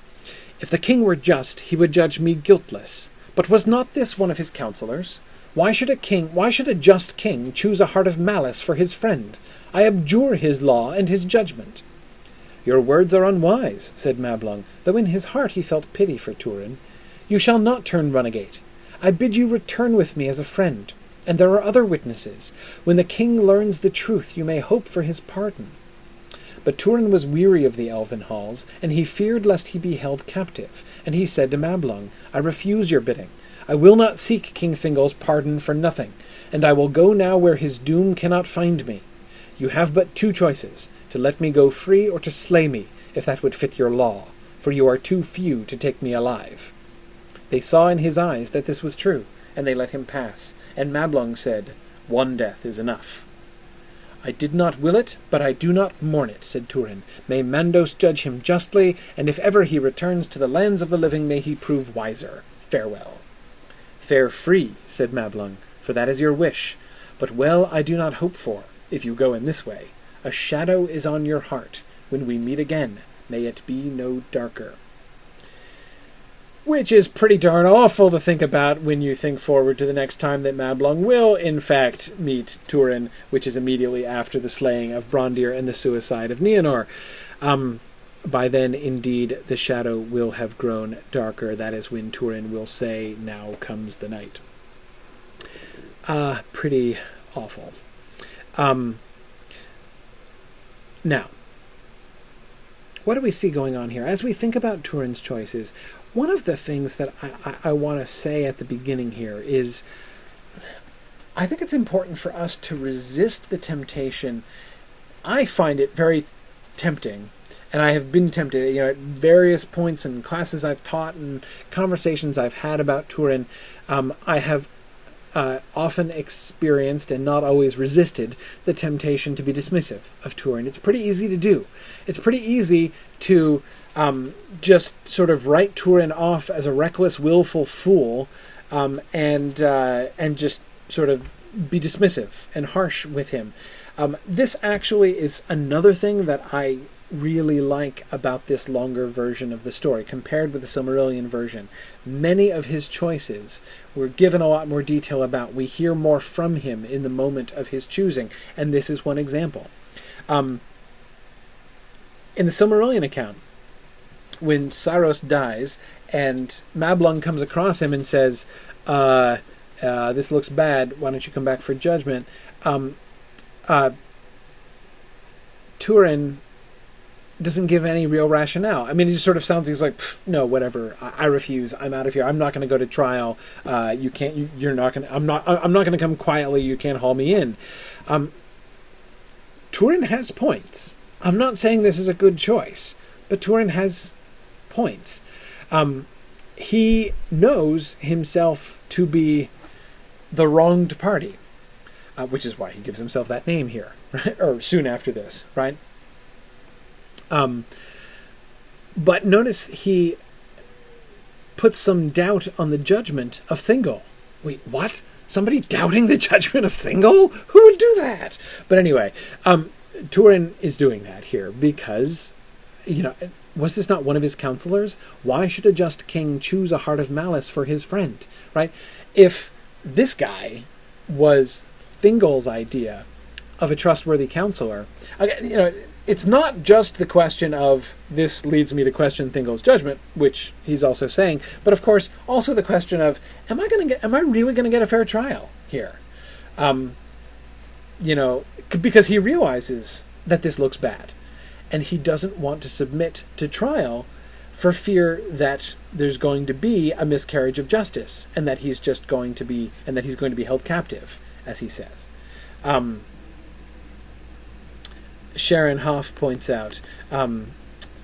If the king were just, he would judge me guiltless. But was not this one of his counselors? Why should a just king choose a heart of malice for his friend? I abjure his law and his judgment. Your words are unwise, said Mablung, though in his heart he felt pity for Turin. You shall not turn runagate. I bid you return with me as a friend, and there are other witnesses. When the king learns the truth, you may hope for his pardon. But Turin was weary of the elven halls, and he feared lest he be held captive, and he said to Mablung, I refuse your bidding. I will not seek King Thingol's pardon for nothing, and I will go now where his doom cannot find me. You have but two choices, to let me go free or to slay me, if that would fit your law, for you are too few to take me alive. They saw in his eyes that this was true, and they let him pass, and Mablung said, One death is enough. I did not will it, but I do not mourn it, said Turin. May Mandos judge him justly, and if ever he returns to the lands of the living, may he prove wiser. Farewell. Fare free, said Mablung, for that is your wish. But well I do not hope for, if you go in this way. A shadow is on your heart. When we meet again, may it be no darker. Which is pretty darn awful to think about when you think forward to the next time that Mablung will, in fact, meet Turin, which is immediately after the slaying of Brondir and the suicide of Nienor. By then, indeed, the shadow will have grown darker. That is when Turin will say, now comes the night. Pretty awful. Now, what do we see going on here? As we think about Turin's choices, one of the things that I want to say at the beginning here is I think it's important for us to resist the temptation. I find it very tempting, and I have been tempted, at various points in classes I've taught and conversations I've had about Turin. I have often experienced and not always resisted the temptation to be dismissive of Turin. It's pretty easy to do. It's pretty easy to just sort of write Turin off as a reckless, willful fool, and just sort of be dismissive and harsh with him. This actually is another thing that I really like about this longer version of the story compared with the Silmarillion version. Many of his choices were given a lot more detail about. We hear more from him in the moment of his choosing, and this is one example. In the Silmarillion account, when Cyros dies and Mablung comes across him and says, this looks bad, why don't you come back for judgment? Turin doesn't give any real rationale. I mean, it just sort of sounds, he's like, no, whatever, I refuse, I'm out of here, I'm not going to go to trial, you're not going to, I'm not going to come quietly, you can't haul me in. Turin has points. I'm not saying this is a good choice, but Turin has points. He knows himself to be the wronged party, which is why he gives himself that name here, right? Or soon after this, right? But notice he puts some doubt on the judgment of Thingol. Wait, what? Somebody doubting the judgment of Thingol? Who would do that? But anyway, Turin is doing that here because, was this not one of his counselors? Why should a just king choose a heart of malice for his friend, right? If this guy was Thingol's idea of a trustworthy counselor, it's not just the question of this leads me to question Thingol's judgment, which he's also saying, but of course also the question of am I really going to get a fair trial here? Because he realizes that this looks bad, and he doesn't want to submit to trial for fear that there's going to be a miscarriage of justice, and that he's going to be held captive, as he says. Sharon Hoff points out,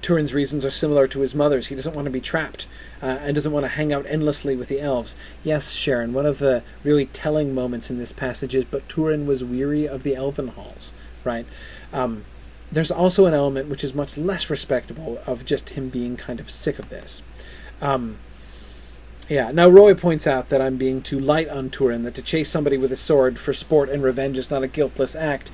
Turin's reasons are similar to his mother's. He doesn't want to be trapped and doesn't want to hang out endlessly with the elves. Yes, Sharon, one of the really telling moments in this passage is, but Turin was weary of the elven halls, right? There's also an element which is much less respectable of just him being kind of sick of this. Now Roy points out that I'm being too light on Turin, that to chase somebody with a sword for sport and revenge is not a guiltless act.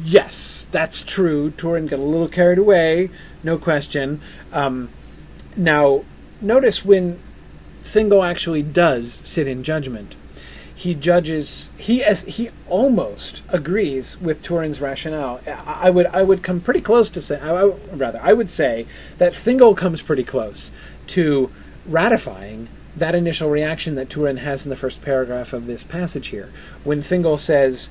Yes, that's true. Turin got a little carried away, no question. Now, notice when Thingol actually does sit in judgment, he almost agrees with Turin's rationale. I would come pretty close to say, I would say that Thingol comes pretty close to ratifying that initial reaction that Turin has in the first paragraph of this passage here, when Thingol says,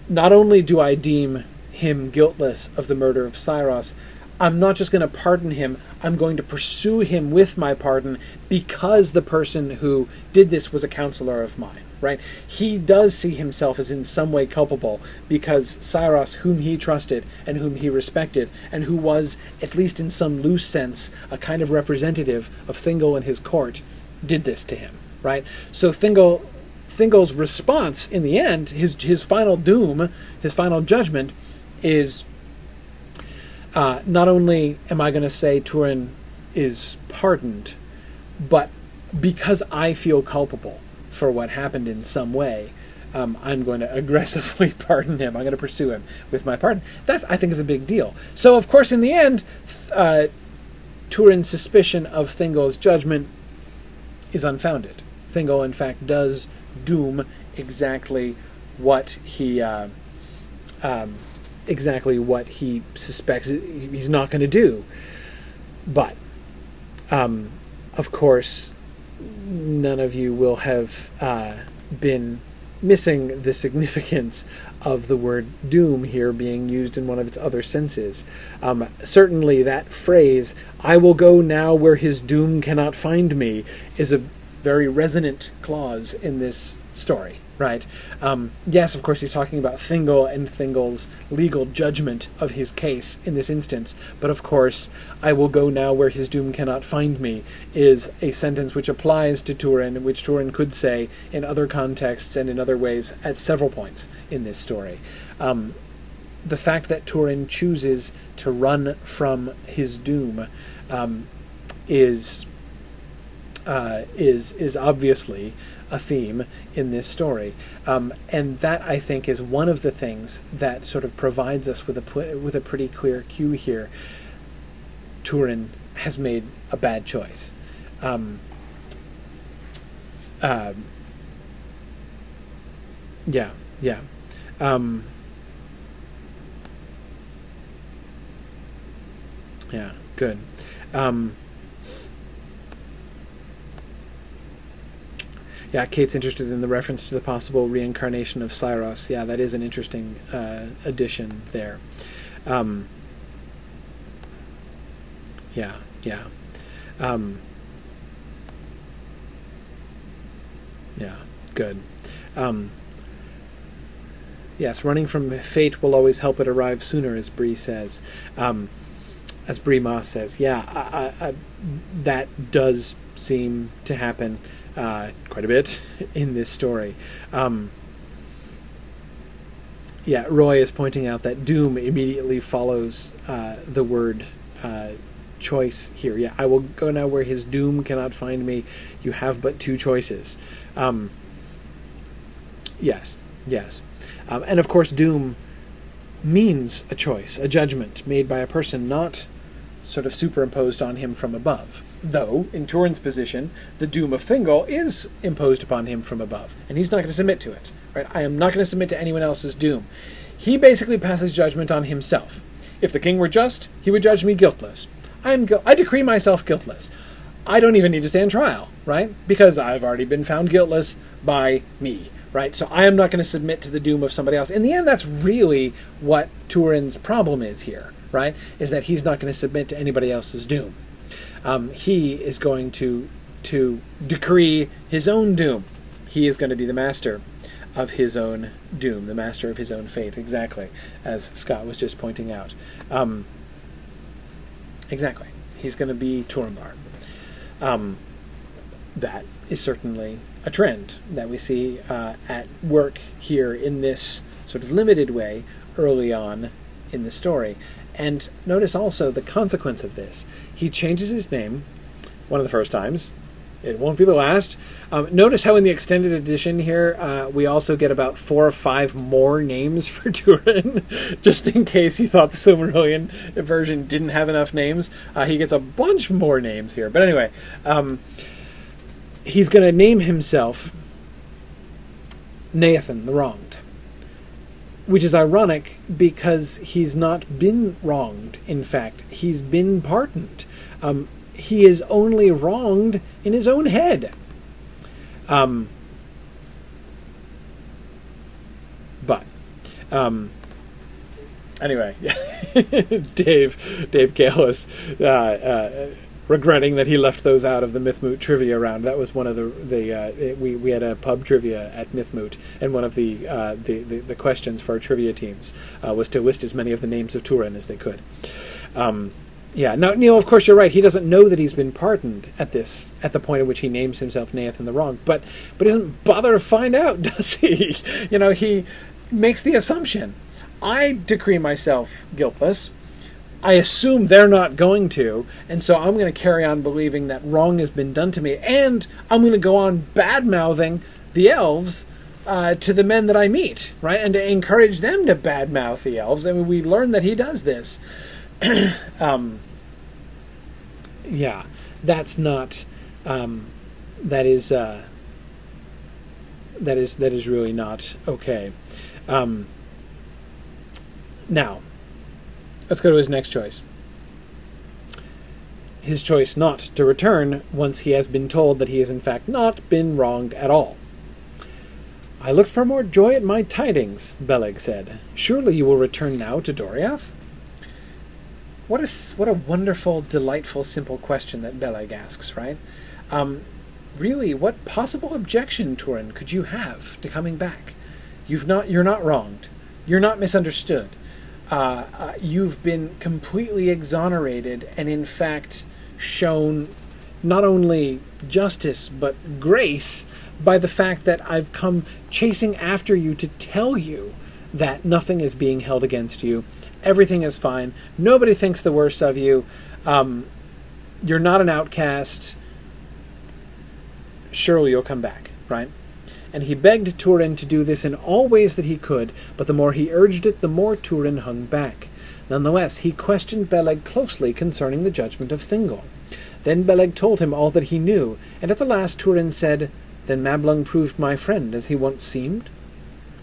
not only do I deem him guiltless of the murder of Cyros, I'm not just going to pardon him, I'm going to pursue him with my pardon because the person who did this was a counselor of mine, right? He does see himself as in some way culpable because Cyros, whom he trusted and whom he respected, and who was, at least in some loose sense, a kind of representative of Thingol and his court, did this to him, right? So Thingol's response in the end, his final doom, his final judgment, is not only am I going to say Turin is pardoned, but because I feel culpable for what happened in some way, I'm going to aggressively pardon him. I'm going to pursue him with my pardon. That, I think, is a big deal. So, of course, in the end, Turin's suspicion of Thingol's judgment is unfounded. Thingol, in fact, does doom exactly what he suspects he's not going to do. But, of course, none of you will have been missing the significance of the word doom here being used in one of its other senses. Certainly that phrase, I will go now where his doom cannot find me, is a very resonant clause in this story, right? Yes, of course, he's talking about Thingol and Thingol's legal judgment of his case in this instance, but of course, I will go now where his doom cannot find me is a sentence which applies to Turin, which Turin could say in other contexts and in other ways at several points in this story. The fact that Turin chooses to run from his doom is obviously a theme in this story, and that, I think, is one of the things that sort of provides us with a pretty clear cue here. Turin has made a bad choice. Good. Kate's interested in the reference to the possible reincarnation of Cyros. Yeah, that is an interesting addition there. Good. Yes, running from fate will always help it arrive sooner, as Bree says. As Bree Moss says, that does seem to happen quite a bit in this story. Roy is pointing out that doom immediately follows the word choice here. I will go now where his doom cannot find me. You have but two choices. Yes. And of course, doom means a choice, a judgment made by a person, not sort of superimposed on him from above. Though, in Turin's position, the doom of Thingol is imposed upon him from above, and he's not going to submit to it. Right? I am not going to submit to anyone else's doom. He basically passes judgment on himself. If the king were just, he would judge me guiltless. I decree myself guiltless. I don't even need to stand trial, right? Because I've already been found guiltless by me, right? So I am not going to submit to the doom of somebody else. In the end, that's really what Turin's problem is here, right? Is that he's not going to submit to anybody else's doom. He is going to decree his own doom. He is going to be the master. of his own doom, the master of his own fate, exactly, as Scott was just pointing out. Exactly. He's going to be Turambar. That is certainly a trend that we see at work here in this sort of limited way early on in the story. And notice also the consequence of this. He changes his name one of the first times. It won't be the last. Notice how in the extended edition here, we also get about 4 or 5 more names for Turin, just in case he thought the Silmarillion version didn't have enough names. He gets a bunch more names here. But anyway, he's going to name himself Nathan the Wronged, which is ironic because he's not been wronged. In fact, he's been pardoned. He is only wronged in his own head. Anyway, Dave Kalis, regretting that he left those out of the Mythmoot trivia round. That was one of we had a pub trivia at Mythmoot, and one of the questions for our trivia teams was to list as many of the names of Turin as they could. Yeah, now, Neil, of course you're right. He doesn't know that he's been pardoned at the point at which he names himself Nathan the Wronged, but doesn't bother to find out, does he? He makes the assumption. I decree myself guiltless. I assume they're not going to, and so I'm going to carry on believing that wrong has been done to me, and I'm going to go on bad-mouthing the elves to the men that I meet, right? And to encourage them to bad-mouth the elves. I mean, we learn that he does this. Yeah, that's not. That is really not okay. Now, let's go to his next choice. His choice not to return once he has been told that he has in fact not been wronged at all. I looked for more joy at my tidings, Beleg said. Surely you will return now to Doriath? What a wonderful, delightful, simple question that Beleg asks, right? Really, what possible objection, Turin, could you have to coming back? You're not wronged. You're not misunderstood. You've been completely exonerated and, in fact, shown not only justice but grace by the fact that I've come chasing after you to tell you that nothing is being held against you. Everything is fine. Nobody thinks the worst of you. You're not an outcast. Surely you'll come back, right? And he begged Turin to do this in all ways that he could, but the more he urged it, the more Turin hung back. Nonetheless, he questioned Beleg closely concerning the judgment of Thingol. Then Beleg told him all that he knew, and at the last Turin said, Then Mablung proved my friend, as he once seemed?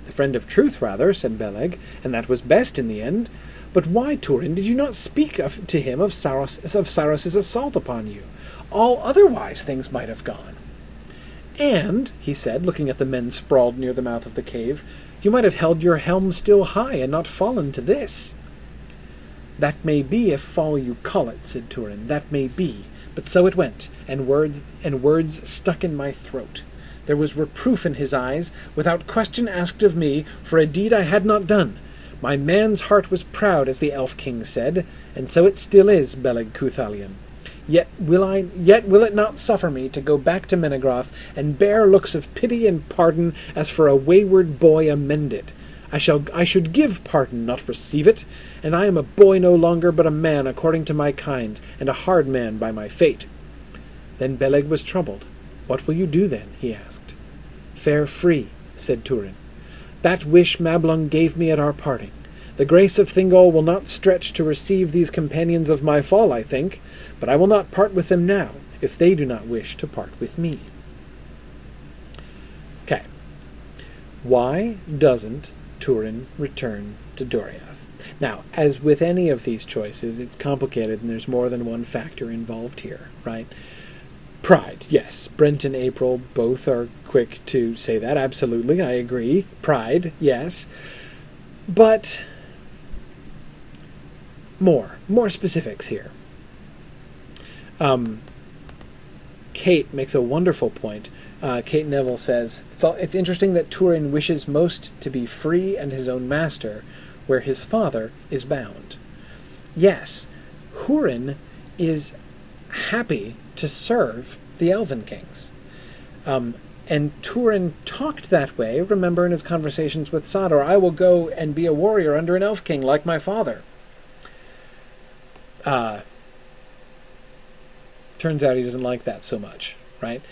The friend of truth, rather, said Beleg, and that was best in the end. But why, Turin, did you not speak to him of Saros's assault upon you? All otherwise things might have gone. And, he said, looking at the men sprawled near the mouth of the cave, you might have held your helm still high and not fallen to this. That may be, if fall you call it, said Turin. That may be. But so it went, and words stuck in my throat. There was reproof in his eyes, without question asked of me, for a deed I had not done. My man's heart was proud, as the elf king said, and so it still is, Beleg Cuthalion. Yet will it not suffer me to go back to Menegroth and bear looks of pity and pardon as for a wayward boy amended. I should give pardon, not receive it, and I am a boy no longer, but a man according to my kind, and a hard man by my fate. Then Beleg was troubled. What will you do then? He asked. Fare free, said Turin. That wish Mablung gave me at our parting. The grace of Thingol will not stretch to receive these companions of my fall, I think, but I will not part with them now, if they do not wish to part with me. Okay. Why doesn't Turin return to Doriath? Now, as with any of these choices, it's complicated and there's more than one factor involved here, right? Pride, yes. Brent and April both are quick to say that. Absolutely, I agree. Pride, yes. But more specifics here. Kate makes a wonderful point Kate Neville says, it's interesting that Turin wishes most to be free and his own master, where his father is bound. Yes, Hurin is happy to serve the Elven Kings. And Turin talked that way, remember, in his conversations with Sador, I will go and be a warrior under an Elf King like my father. Turns out he doesn't like that so much, right?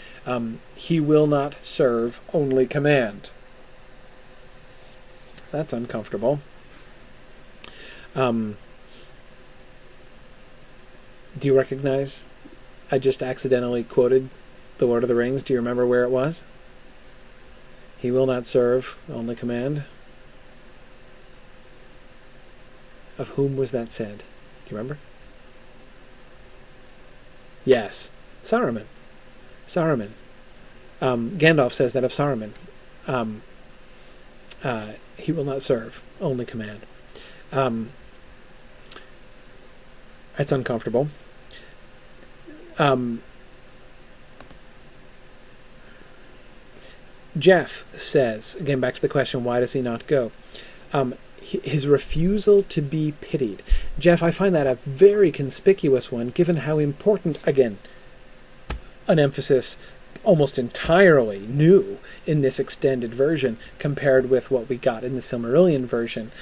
He will not serve, only command. That's uncomfortable. Do you recognize? I just accidentally quoted The Lord of the Rings. Do you remember where it was? He will not serve, only command. Of whom was that said? Do you remember? Yes, Saruman. Saruman. Gandalf says that of Saruman. He will not serve, only command. It's uncomfortable. Jeff says, again, back to the question, why does he not go? His refusal to be pitied. Jeff, I find that a very conspicuous one, given how important, again, an emphasis almost entirely new in this extended version compared with what we got in the Silmarillion version.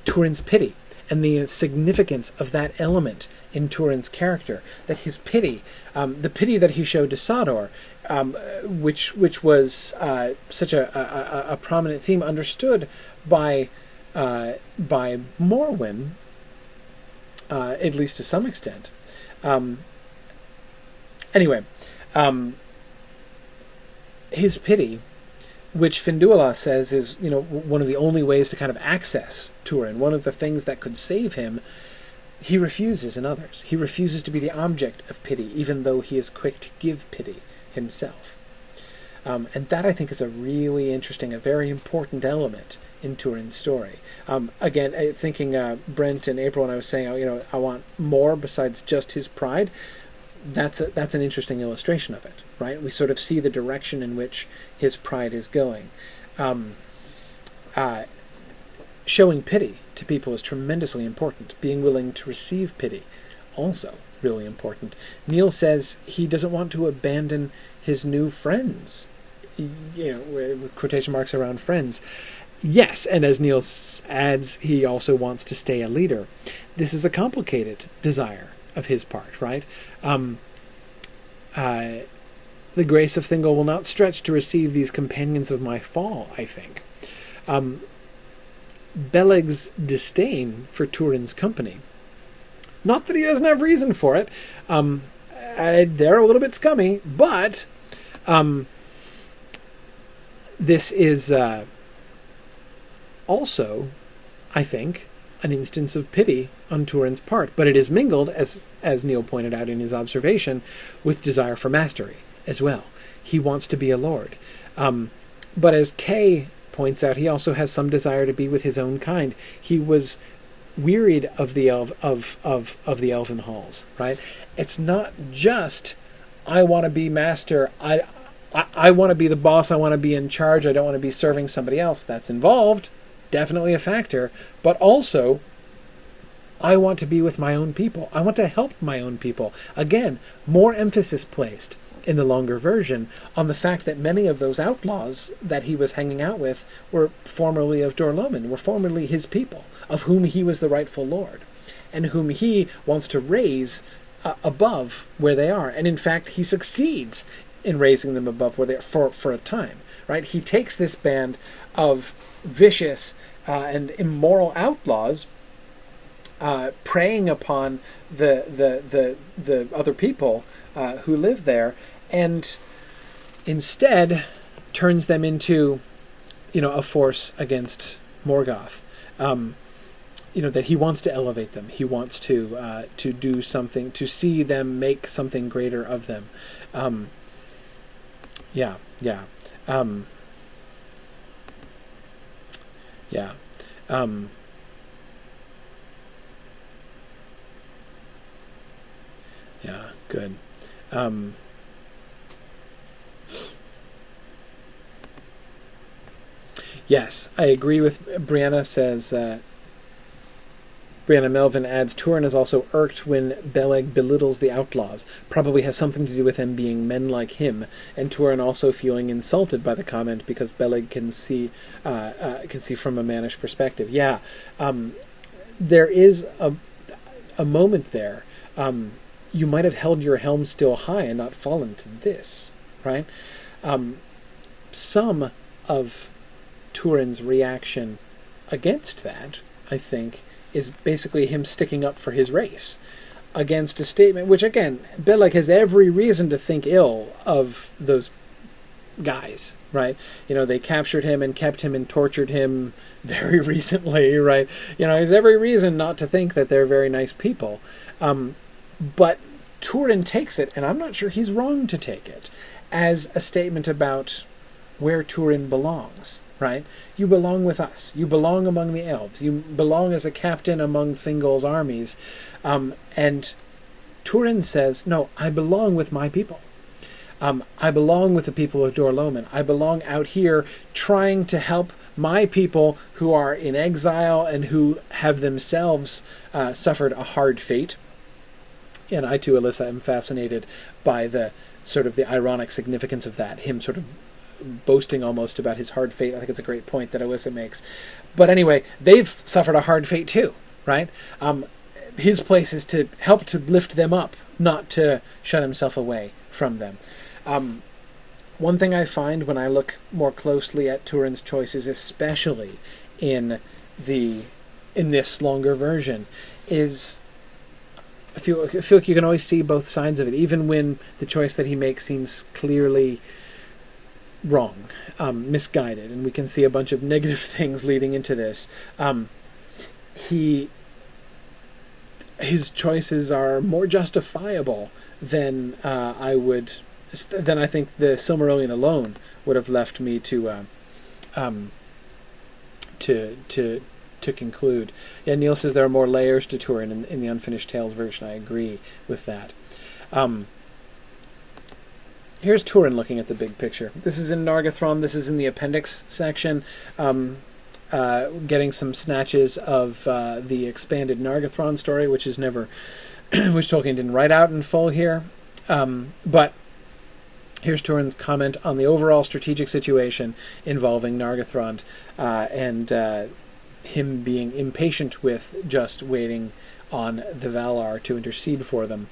Turin's pity and the significance of that element in Turin's character, that his pity, the pity that he showed to Sador, which was such a prominent theme, understood by Morwen, at least to some extent. Anyway, his pity, which Finduilas says is, one of the only ways to kind of access Turin, one of the things that could save him, he refuses in others. He refuses to be the object of pity, even though he is quick to give pity himself. And that, I think, is a really interesting, a very important element in Turin's story. Again, thinking Brent and April, and I was saying, I want more besides just his pride. That's an interesting illustration of it, right? We sort of see the direction in which his pride is going. Showing pity to people is tremendously important. Being willing to receive pity, also really important. Neil says he doesn't want to abandon his new friends, with quotation marks around friends. Yes, and as Neil adds, he also wants to stay a leader. This is a complicated desire of his part, right? The grace of Thingol will not stretch to receive these companions of my fall, I think. Beleg's disdain for Turin's company. Not that he doesn't have reason for it. They're a little bit scummy, but this is also, I think, an instance of pity on Turin's part, but it is mingled, as Neil pointed out in his observation, with desire for mastery as well. He wants to be a lord. But as Kay points out, he also has some desire to be with his own kind. He was wearied of the of the elven halls, right? It's not just I want to be master. I want to be the boss. I want to be in charge. I don't want to be serving somebody else. That's involved, definitely a factor. But also, I want to be with my own people. I want to help my own people. Again, more emphasis placed in the longer version on the fact that many of those outlaws that he was hanging out with were formerly of Dorloman, were formerly his people, of whom he was the rightful lord, and whom he wants to raise above where they are. And in fact, he succeeds in raising them above where they are for a time, right? He takes this band of vicious and immoral outlaws, preying upon the other people who live there, and instead turns them into, a force against Morgoth. That he wants to elevate them. He wants to do something, to see them make something greater of them. Yeah. Good. Yes, I agree with Brianna. Says Brianna Melvin adds, Turin is also irked when Beleg belittles the outlaws. Probably has something to do with them being men like him, and Turin also feeling insulted by the comment because Beleg can see from a mannish perspective. Yeah, there is a moment there. You might have held your helm still high and not fallen to this, right? Some of Turin's reaction against that, I think, is basically him sticking up for his race against a statement which, again, Beleg has every reason to think ill of those guys, right? You know, they captured him and kept him and tortured him very recently, right? You know, he has every reason not to think that they're very nice people. But Turin takes it, and I'm not sure he's wrong to take it, as a statement about where Turin belongs, right? You belong with us. You belong among the elves. You belong as a captain among Thingol's armies. And Turin says, no, I belong with my people. I belong with the people of Dor-Lomin. I belong out here trying to help my people who are in exile and who have themselves suffered a hard fate. And I too, Alyssa, am fascinated by the sort of the ironic significance of that, him sort of boasting almost about his hard fate. I think it's a great point that Alyssa makes. But anyway, they've suffered a hard fate too, right? His place is to help to lift them up, not to shut himself away from them. One thing I find when I look more closely at Turin's choices, especially in this longer version, is I feel like you can always see both sides of it, even when the choice that he makes seems clearly wrong, misguided, and we can see a bunch of negative things leading into this. His choices are more justifiable than I think the Silmarillion alone would have left me to conclude. Yeah, Neil says there are more layers to Turin in the Unfinished Tales version. I agree with that. Here's Turin looking at the big picture. This is in Nargothrond. This is in the Appendix section. Getting some snatches of the expanded Nargothrond story, which Tolkien didn't write out in full here. But here's Turin's comment on the overall strategic situation involving Nargothrond, and him being impatient with just waiting on the Valar to intercede for them.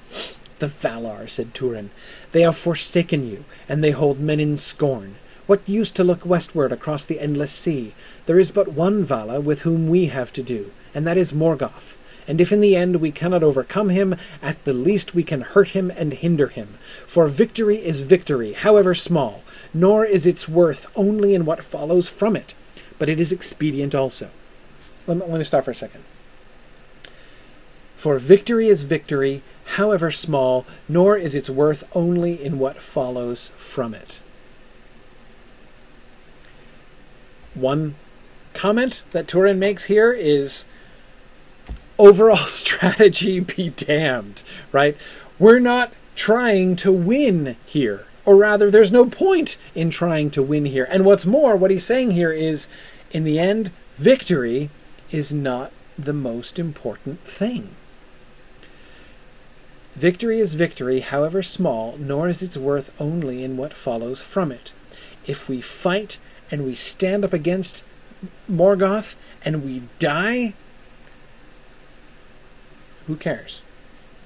The Valar, said Turin, they have forsaken you, and they hold men in scorn. What use to look westward across the endless sea? There is but one Vala with whom we have to do, and that is Morgoth. And if in the end we cannot overcome him, at the least we can hurt him and hinder him. For victory is victory, however small, nor is its worth only in what follows from it, but it is expedient also. Let me stop for a second. For victory is victory, however small, nor is its worth only in what follows from it. One comment that Turin makes here is, overall strategy be damned, right? We're not trying to win here, or rather, there's no point in trying to win here. And what's more, what he's saying here is, in the end, victory is not the most important thing. Victory is victory, however small, nor is its worth only in what follows from it. If we fight and we stand up against Morgoth and we die, who cares?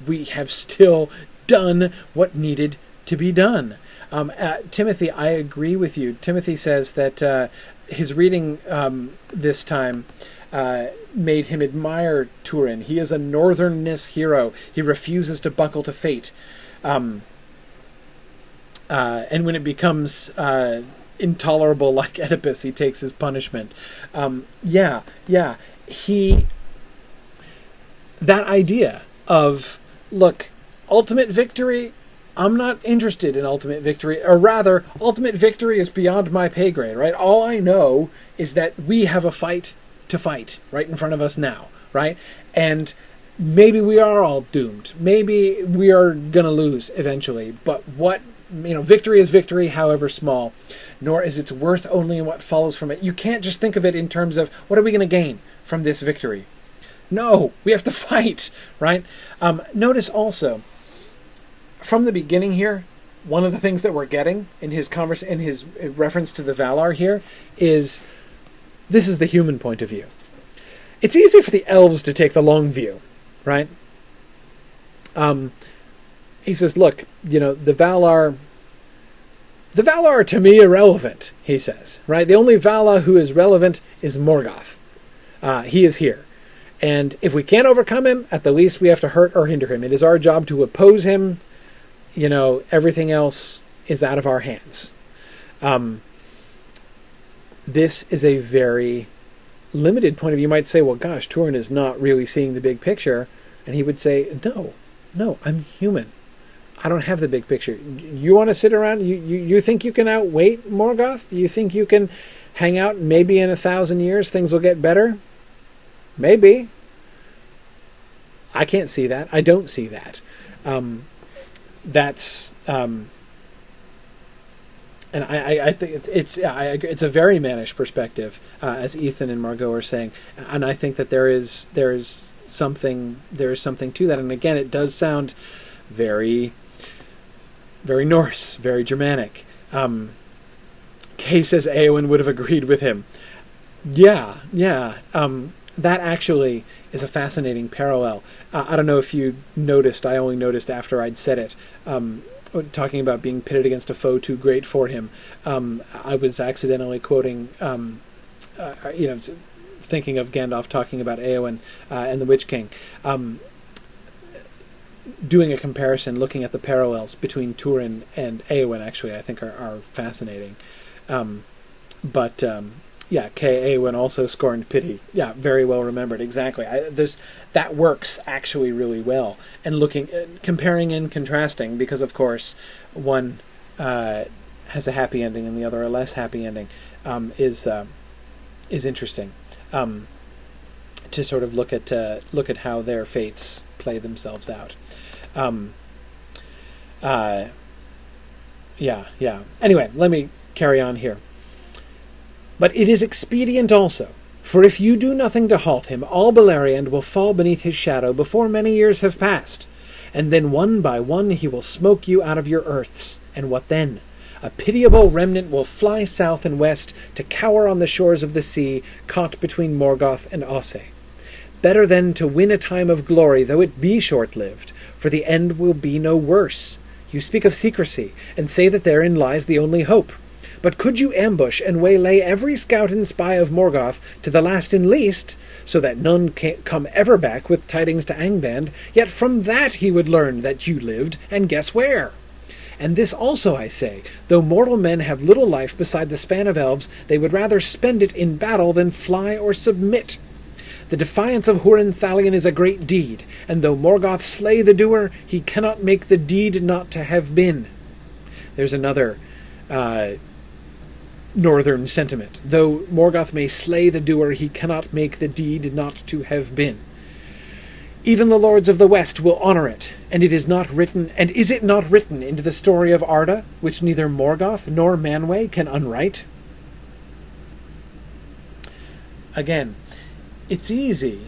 We have still done what needed to be done. Timothy, I agree with you. Timothy says that his reading this time made him admire Turin. He is a northernness hero. He refuses to buckle to fate. And when it becomes intolerable like Oedipus, he takes his punishment. That idea of, look, ultimate victory, I'm not interested in ultimate victory, or rather, ultimate victory is beyond my pay grade, right? All I know is that we have a fight to fight right in front of us now, right? And maybe we are all doomed. Maybe we are going to lose eventually, but what victory is victory, however small, nor is its worth only in what follows from it. You can't just think of it in terms of, what are we going to gain from this victory? No, we have to fight, right? Notice also, from the beginning here, one of the things that we're getting in his reference to the Valar here is, this is the human point of view. It's easy for the elves to take the long view, right? He says, look, the Valar are to me irrelevant, he says, right? The only Valar who is relevant is Morgoth. He is here. And if we can't overcome him, at the least we have to hurt or hinder him. It is our job to oppose him. Everything else is out of our hands. This is a very limited point of view. You might say, well, gosh, Turin is not really seeing the big picture. And he would say, no, I'm human. I don't have the big picture. You want to sit around? You think you can outwait Morgoth? You think you can hang out? Maybe in 1,000 years things will get better? Maybe. I can't see that. I don't see that. And I think it's a very mannish perspective, as Ethan and Margot are saying, and I think that there is something to that. And again, it does sound very, very Norse, very Germanic. Kay says Eowyn would have agreed with him. Yeah. That actually is a fascinating parallel. I don't know if you noticed. I only noticed after I'd said it. Talking about being pitted against a foe too great for him. I was accidentally quoting, thinking of Gandalf talking about Eowyn and the Witch King. Doing a comparison, looking at the parallels between Turin and Eowyn, actually, I think are fascinating. Kay Eowyn also scorned pity. Yeah, very well remembered. Exactly. That works actually really well. And comparing and contrasting, because of course one has a happy ending and the other a less happy ending, is interesting. To sort of look at how their fates play themselves out. Anyway, let me carry on here. But it is expedient also, for if you do nothing to halt him, all Beleriand will fall beneath his shadow before many years have passed, and then one by one he will smoke you out of your earths. And what then? A pitiable remnant will fly south and west to cower on the shores of the sea, caught between Morgoth and Ossë. Better then to win a time of glory, though it be short-lived, for the end will be no worse. You speak of secrecy, and say that therein lies the only hope. But could you ambush and waylay every scout and spy of Morgoth to the last and least, so that none come ever back with tidings to Angband, yet from that he would learn that you lived, and guess where? And this also I say, though mortal men have little life beside the span of elves, they would rather spend it in battle than fly or submit. The defiance of Hurin Thalion is a great deed, and though Morgoth slay the doer, he cannot make the deed not to have been. There's another northern sentiment. Though Morgoth may slay the doer, he cannot make the deed not to have been. Even the lords of the West will honor it, and is it not written into the story of Arda, which neither Morgoth nor Manwë can unwrite? Again, it's easy,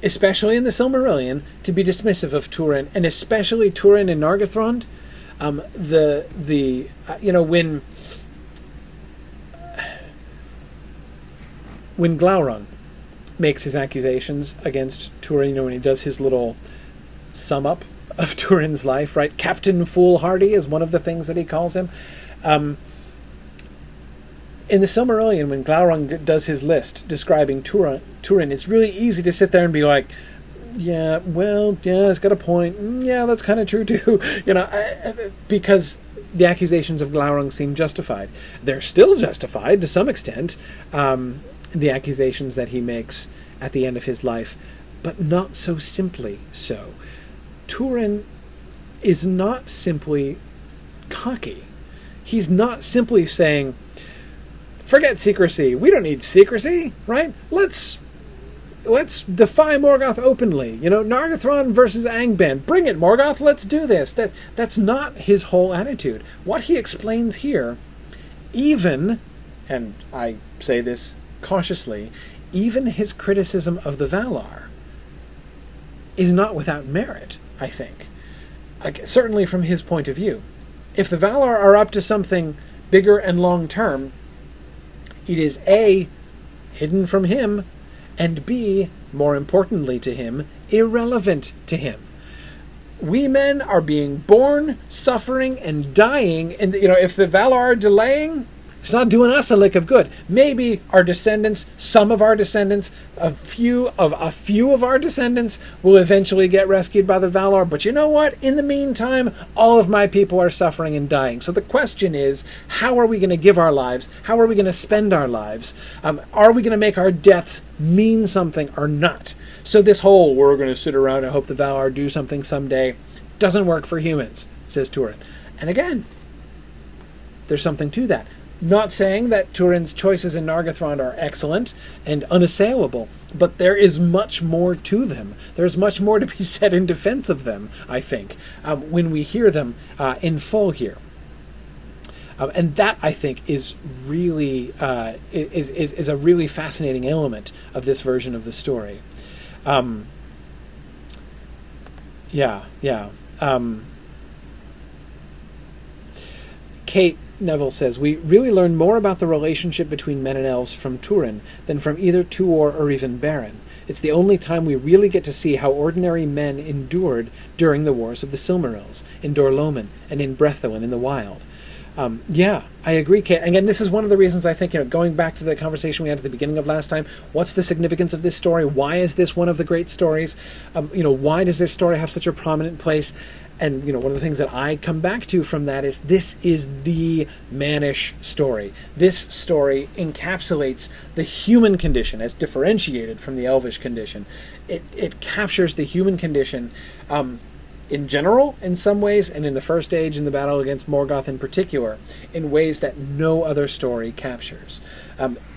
especially in the Silmarillion, to be dismissive of Turin, and especially Turin and Nargothrond. When Glaurung makes his accusations against Turin, when he does his little sum up of Turin's life, right? Captain Foolhardy is one of the things that he calls him. In the Silmarillion, when Glaurung does his list describing Turin, it's really easy to sit there and be like, yeah, it's got a point. Yeah, that's kind of true too. Because the accusations of Glaurung seem justified. They're still justified to some extent. The accusations that he makes at the end of his life, but not so simply so. Turin is not simply cocky. He's not simply saying, forget secrecy. We don't need secrecy, right? Let's let's defy Morgoth openly. Nargothrond versus Angband. Bring it, Morgoth. Let's do this. That's not his whole attitude. What he explains here, even, and I say this cautiously, even his criticism of the Valar is not without merit, I think. Certainly from his point of view. If the Valar are up to something bigger and long-term, it is A, hidden from him, and B, more importantly to him, irrelevant to him. We men are being born, suffering, and dying, and if the Valar are delaying, it's not doing us a lick of good. Maybe our descendants, some of our descendants, a few of our descendants will eventually get rescued by the Valar. But you know what? In the meantime, all of my people are suffering and dying. So the question is, how are we going to give our lives? How are we going to spend our lives? Are we going to make our deaths mean something or not? So this whole, we're going to sit around and hope the Valar do something someday, doesn't work for humans, says Turin. And again, there's something to that. Not saying that Turin's choices in Nargothrond are excellent and unassailable, but there is much more to them. There's much more to be said in defense of them, I think, when we hear them in full here. And that, I think, is really is a really fascinating element of this version of the story. Kate Neville says, we really learn more about the relationship between men and elves from Turin than from either Tuor or even Beren. It's the only time we really get to see how ordinary men endured during the Wars of the Silmarils, in Dor-Lomin, and in Brethil, and in the Wild. I agree, Kate. Again, this is one of the reasons I think, going back to the conversation we had at the beginning of last time, what's the significance of this story? Why is this one of the great stories? Why does this story have such a prominent place? And, one of the things that I come back to from that is this is the mannish story. This story encapsulates the human condition as differentiated from the elvish condition. It captures the human condition in general, in some ways, and in the First Age, in the battle against Morgoth in particular, in ways that no other story captures.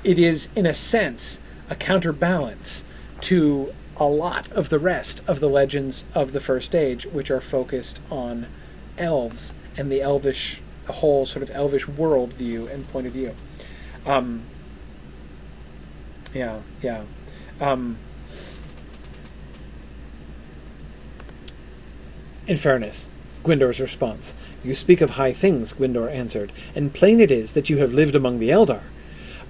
It is, in a sense, a counterbalance to a lot of the rest of the legends of the First Age, which are focused on elves and the whole sort of elvish worldview and point of view. In fairness, Gwyndor's response, "You speak of high things," Gwyndor answered, "and plain it is that you have lived among the Eldar.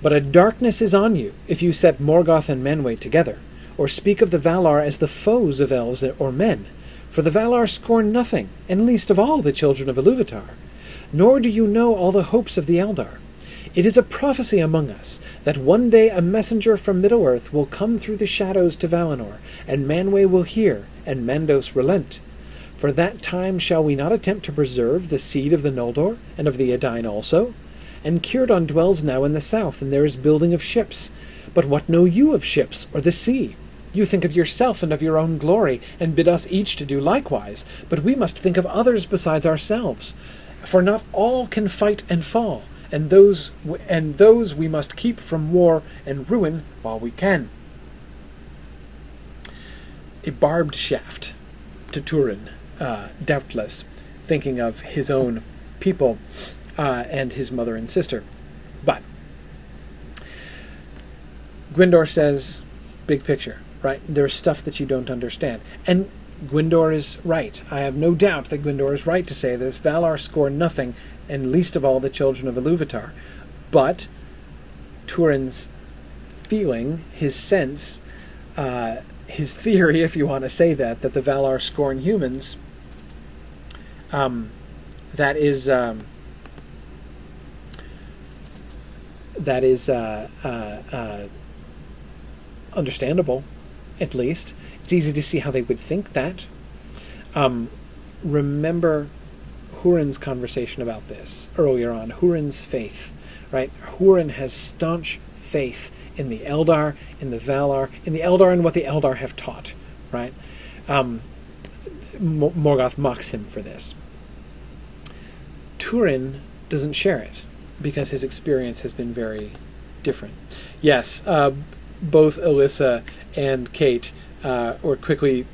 But a darkness is on you if you set Morgoth and Manwë together, or speak of the Valar as the foes of elves or men. For the Valar scorn nothing, and least of all the children of Iluvatar. Nor do you know all the hopes of the Eldar. It is a prophecy among us that one day a messenger from Middle-earth will come through the shadows to Valinor, and Manwë will hear, and Mandos relent. For that time shall we not attempt to preserve the seed of the Noldor, and of the Edain also? And Círdan dwells now in the south, and there is building of ships. But what know you of ships, or the sea? You think of yourself and of your own glory, and bid us each to do likewise. But we must think of others besides ourselves. For not all can fight and fall, and those we must keep from war and ruin while we can." A barbed shaft to Turin, doubtless, thinking of his own people and his mother and sister. But Gwyndor says, big picture, right? There's stuff that you don't understand. And Gwyndor is right. I have no doubt that Gwyndor is right to say this. Valar scorn nothing, and least of all the children of Iluvatar. But Turin's feeling, his sense, his theory, if you want to say that the Valar scorn humans, that is understandable, at least. It's easy to see how they would think that. Remember Hurin's conversation about this earlier on. Hurin's faith, right? Hurin has staunch faith in the Eldar, in the Valar, in the Eldar and what the Eldar have taught, right? Morgoth mocks him for this. Turin doesn't share it because his experience has been very different. Yes, both Alyssa and Kate were quickly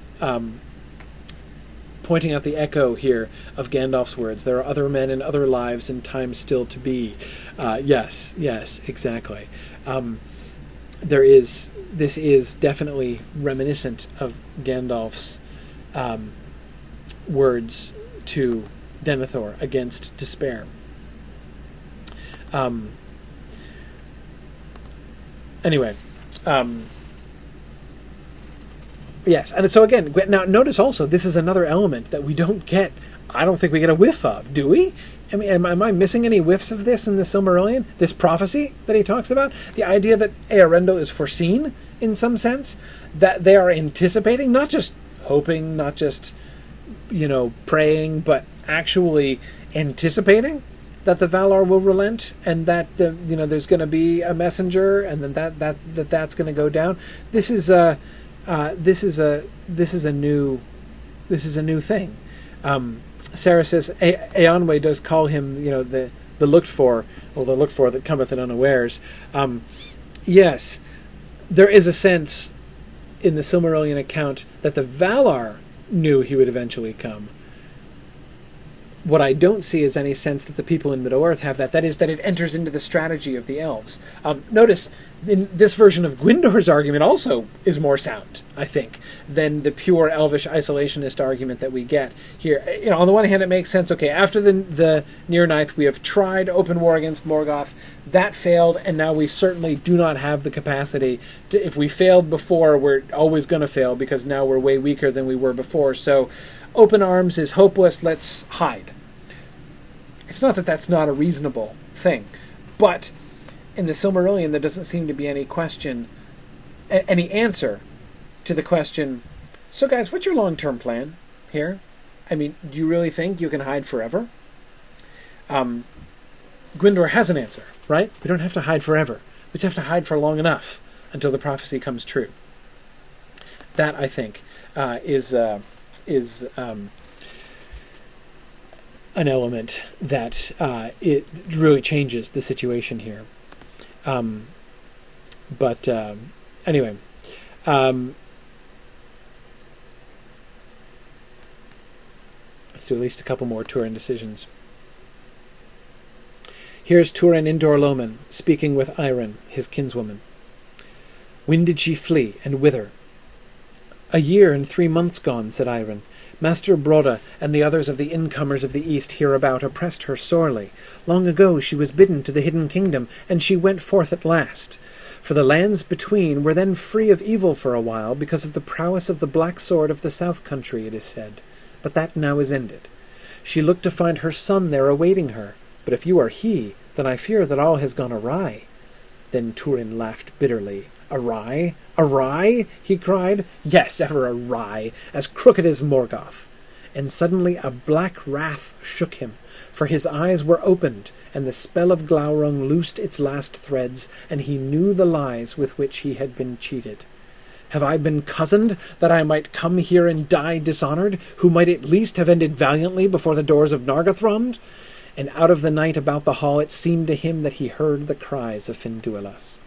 pointing out the echo here of Gandalf's words. There are other men and other lives and times still to be. Yes, exactly. This is definitely reminiscent of Gandalf's words to Denethor against despair. Anyway, yes, and so again, now notice also this is another element that we don't get. I don't think we get a whiff of, do we? I mean, am I missing any whiffs of this in the Silmarillion? This prophecy that he talks about, the idea that Earendel is foreseen in some sense, that they are anticipating, not just hoping, not just praying, but actually anticipating that the Valar will relent, and that there's going to be a messenger, and then that's going to go down. This is a new thing. Sarah says Eonwe does call him the looked for, or the looked for that cometh in unawares. Yes, there is a sense in the Silmarillion account that the Valar knew he would eventually come. What I don't see is any sense that the people in Middle-earth have that. That is, that it enters into the strategy of the elves. Notice, in this version of Gwyndor's argument also is more sound, I think, than the pure elvish isolationist argument that we get here. On the one hand, it makes sense. Okay, after the Near Ninth, we have tried open war against Morgoth. That failed, and now we certainly do not have the capacity to. If we failed before, we're always going to fail, because now we're way weaker than we were before. So, open arms is hopeless. Let's hide. It's not that that's not a reasonable thing, but in the Silmarillion there doesn't seem to be any answer to the question, so guys, what's your long-term plan here? I mean, do you really think you can hide forever? Gwyndor has an answer, right? We don't have to hide forever. We just have to hide for long enough until the prophecy comes true. That, I think, is an element that it really changes the situation here. But anyway, let's do at least a couple more Turin decisions. Here's Turin in Dor-loman, speaking with Iron, his kinswoman. When did she flee, and whither? 1 year and 3 months gone, said Iron. Master Broda and the others of the incomers of the east hereabout oppressed her sorely. Long ago she was bidden to the hidden kingdom, and she went forth at last. For the lands between were then free of evil for a while, because of the prowess of the black sword of the south country, it is said. But that now is ended. She looked to find her son there awaiting her. But if you are he, then I fear that all has gone awry. Then Turin laughed bitterly. Awry? Awry? He cried. Yes, ever awry, as crooked as Morgoth. And suddenly a black wrath shook him, for his eyes were opened, and the spell of Glaurung loosed its last threads, and he knew the lies with which he had been cheated. Have I been cozened, that I might come here and die dishonoured, who might at least have ended valiantly before the doors of Nargothrond? And out of the night about the hall it seemed to him that he heard the cries of Finduilas.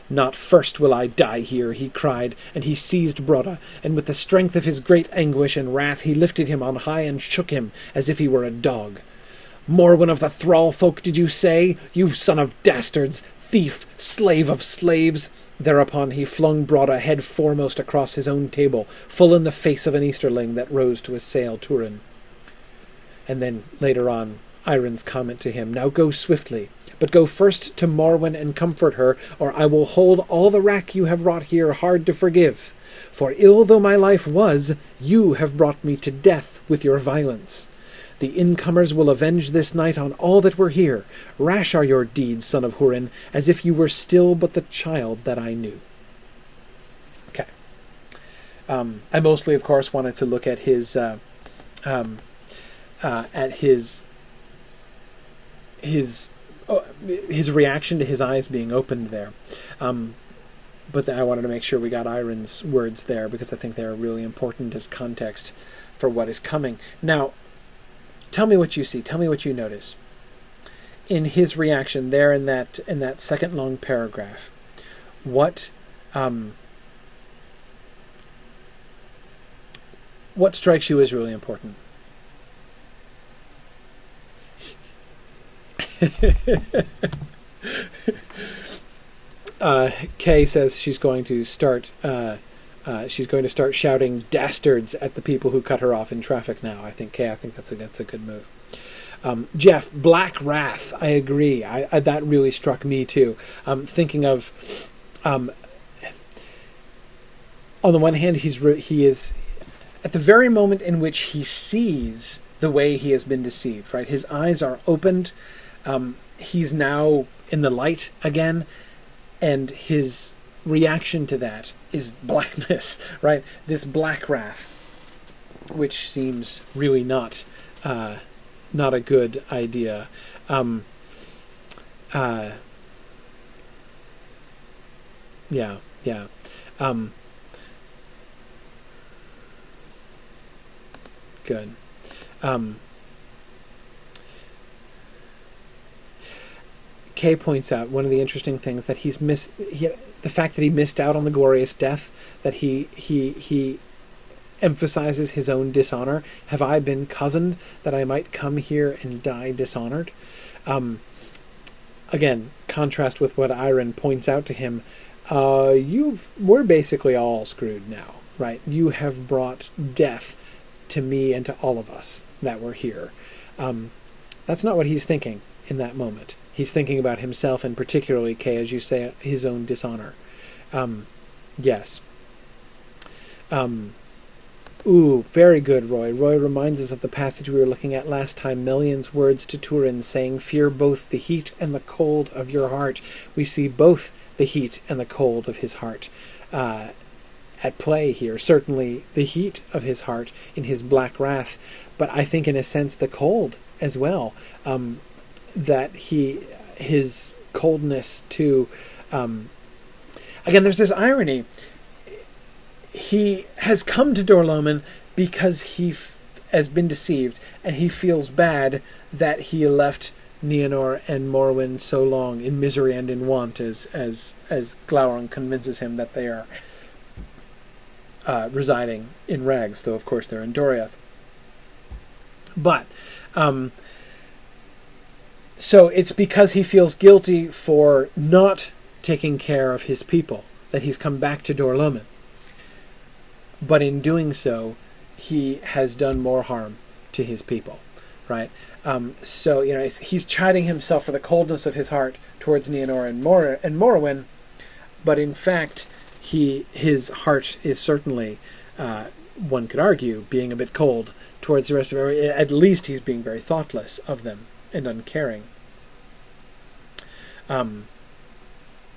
Not first will I die here, he cried, and he seized Broda, and with the strength of his great anguish and wrath he lifted him on high and shook him, as if he were a dog. Morwen of the thrall folk, did you say? You son of dastards, thief, slave of slaves! Thereupon he flung Broda head foremost across his own table, full in the face of an Easterling that rose to assail Turin. And then, later on, Iron's comment to him, Now go swiftly, but go first to Morwen and comfort her, or I will hold all the wrack you have wrought here hard to forgive. For ill though my life was, you have brought me to death with your violence. The incomers will avenge this night on all that were here. Rash are your deeds, son of Hurin, as if you were still but the child that I knew. Okay. I mostly, of course, wanted to look at his reaction to his eyes being opened there. But I wanted to make sure we got Iron's words there, because I think they're really important as context for what is coming. Now, tell me what you see. Tell me what you notice. In his reaction there in that second long paragraph, what What strikes you as really important? Kay says she's going to start shouting dastards at the people who cut her off in traffic now. I think that's a good move. Jeff, Black Wrath. I agree. That really struck me too. Thinking of, on the one hand, he is at the very moment in which he sees the way he has been deceived. Right, his eyes are opened. He's now in the light again, and his reaction to that is blackness. Right, this Black Wrath, which seems really not a good idea. Yeah. Good. Kay points out one of the interesting things that the fact that he missed out on the glorious death, that he emphasizes his own dishonor. Have I been cozened that I might come here and die dishonored? Again, contrast with what Iron points out to him. We're basically all screwed now, right? You have brought death to me and to all of us that were here. That's not what he's thinking in that moment. He's thinking about himself, and particularly, Kay, as you say, his own dishonor. Yes. Ooh, very good, Roy. Roy reminds us of the passage we were looking at last time, Melian's words to Turin, saying, "Fear both the heat and the cold of your heart." We see both the heat and the cold of his heart at play here. Certainly the heat of his heart in his Black Wrath, but I think in a sense the cold as well. That his coldness to... again, there's this irony. He has come to Dor-lómin because he has been deceived, and he feels bad that he left Nienor and Morwen so long in misery and in want, as Glaurung convinces him that they are residing in rags, though of course they're in Doriath. But so it's because he feels guilty for not taking care of his people that he's come back to Dor-lómin. But in doing so, he has done more harm to his people, right? So, he's chiding himself for the coldness of his heart towards Nienor and Morwen, but in fact, his heart is certainly, one could argue, being a bit cold towards the rest of everyone. At least he's being very thoughtless of them and uncaring.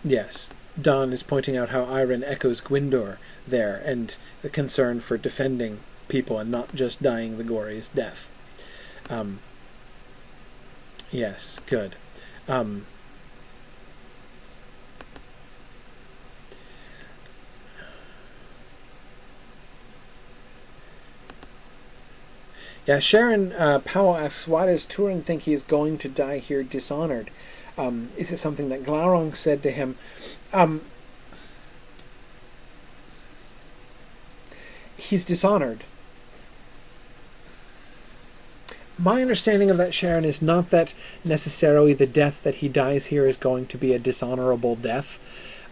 Yes. Don is pointing out how Iron echoes Gwyndor there, and the concern for defending people and not just dying the glorious death. Yes, good. Yeah, Sharon Powell asks, why does Turin think he is going to die here dishonored? Is it something that Glaurung said to him? He's dishonored. My understanding of that, Sharon, is not that necessarily the death that he dies here is going to be a dishonorable death.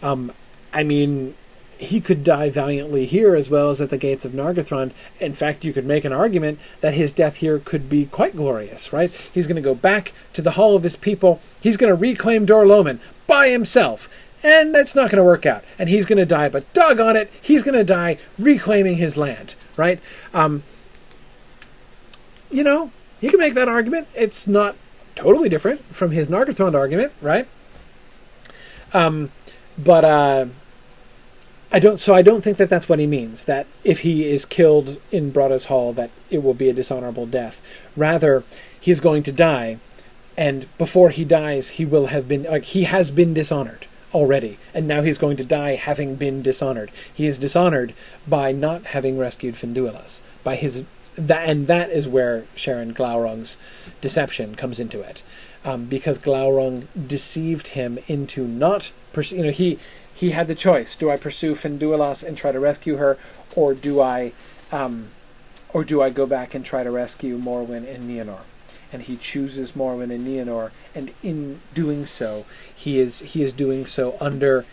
I mean, he could die valiantly here as well as at the gates of Nargothrond. In fact, you could make an argument that his death here could be quite glorious, right? He's going to go back to the hall of his people. He's going to reclaim Dor-lómin by himself. And that's not going to work out. And he's going to die, but doggone it, he's going to die reclaiming his land, right? You can make that argument. It's not totally different from his Nargothrond argument, right? But I don't think that that's what he means, that if he is killed in Brada's Hall, that it will be a dishonorable death. Rather, he's going to die, and before he dies, he will have been, he has been dishonored already, and now he's going to die having been dishonored. He is dishonored by not having rescued Finduilas, by his that is where Sharon Glaurung's deception comes into it, because Glaurung deceived him into not he had the choice: do I pursue Finduilas and try to rescue her, or do I go back and try to rescue Morwen and Nienor? And he chooses Morwen and Nienor, and in doing so, he is doing so under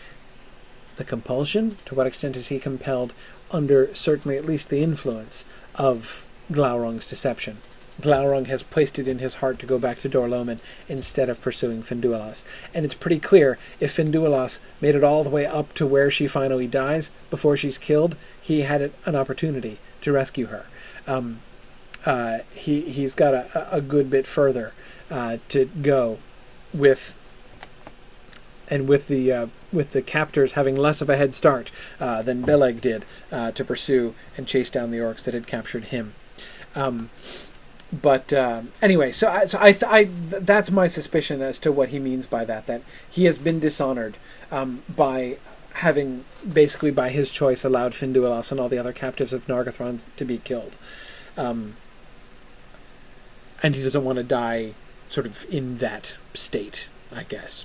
the compulsion. To what extent is he compelled? Under certainly at least the influence of Glaurung's deception. Glaurung has placed it in his heart to go back to Dor-lómin instead of pursuing Finduilas. And it's pretty clear, if Finduilas made it all the way up to where she finally dies, before she's killed, he had an opportunity to rescue her. He's got a good bit further to go with the captors having less of a head start than Beleg did to pursue and chase down the orcs that had captured him. But anyway, so I that's my suspicion as to what he means by that he has been dishonored by having, basically by his choice, allowed Finduilas and all the other captives of Nargothrond to be killed. And he doesn't want to die sort of in that state, I guess.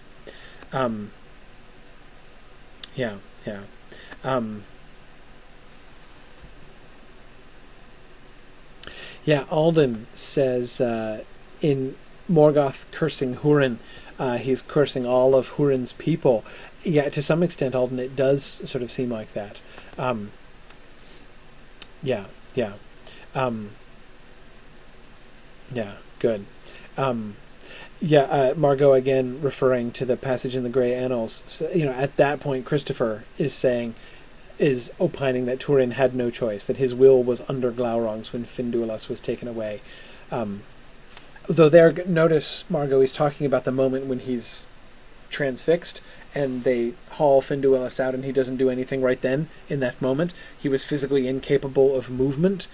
Alden says in Morgoth cursing Hurin, he's cursing all of Hurin's people. Yeah, to some extent, Alden, it does sort of seem like that. Good. Margot again referring to the passage in the Grey Annals. So, at that point, Christopher is opining that Turin had no choice, that his will was under Glaurung's when Finduilas was taken away. Though there, notice, Margot, he's talking about the moment when he's transfixed and they haul Finduilas out and he doesn't do anything right then, in that moment. He was physically incapable of movement.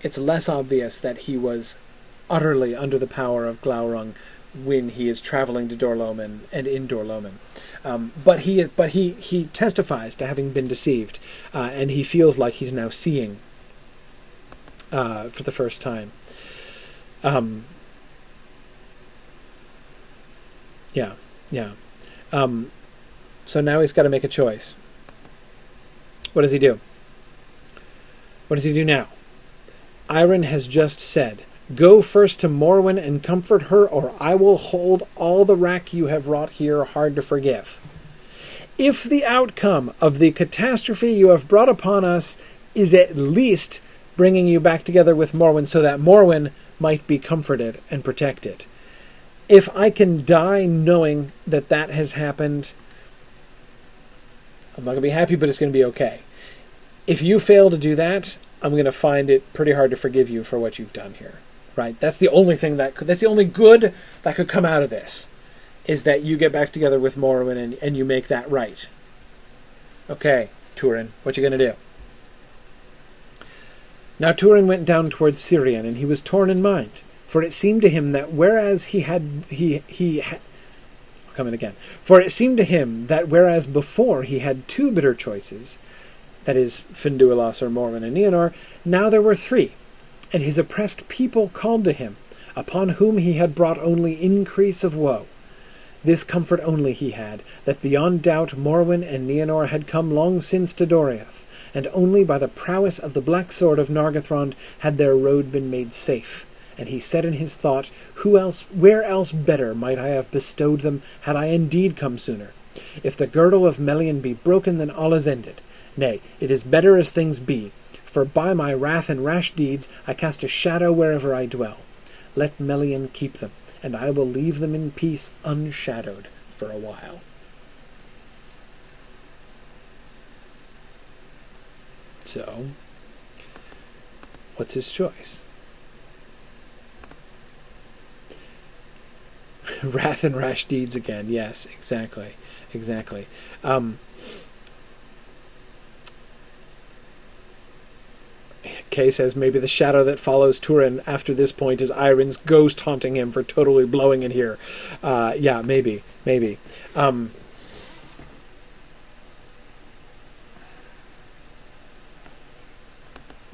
It's less obvious that he was utterly under the power of Glaurung when he is traveling to Dor-lómin and in Dor-lómin. But he testifies to having been deceived, and he feels like he's now seeing for the first time. So now he's got to make a choice. What does he do? What does he do now? Iron has just said, "Go first to Morwen and comfort her, or I will hold all the wrack you have wrought here hard to forgive. If the outcome of the catastrophe you have brought upon us is at least bringing you back together with Morwen so that Morwen might be comforted and protected. If I can die knowing that that has happened, I'm not going to be happy, but it's going to be okay. If you fail to do that, I'm going to find it pretty hard to forgive you for what you've done here." Right? That's the only thing that's the only good that could come out of this, is that you get back together with Morwen and you make that right. Okay, Turin, what you going to do? Now Turin went down towards Sirion, and he was torn in mind, for it seemed to him that whereas before he had two bitter choices, that is, Finduilas or Morwen and Nienor, now there were three, and his oppressed people called to him, upon whom he had brought only increase of woe. This comfort only he had, that beyond doubt Morwen and Nienor had come long since to Doriath, and only by the prowess of the black sword of Nargothrond had their road been made safe. And he said in his thought, where else better might I have bestowed them, had I indeed come sooner? If the girdle of Melian be broken, then all is ended. Nay, it is better as things be, for by my wrath and rash deeds I cast a shadow wherever I dwell. Let Melian keep them, and I will leave them in peace unshadowed for a while. So, what's his choice? Wrath and rash deeds again. Yes, exactly. Kay says maybe the shadow that follows Turin after this point is Iron's ghost haunting him for totally blowing it here. Maybe.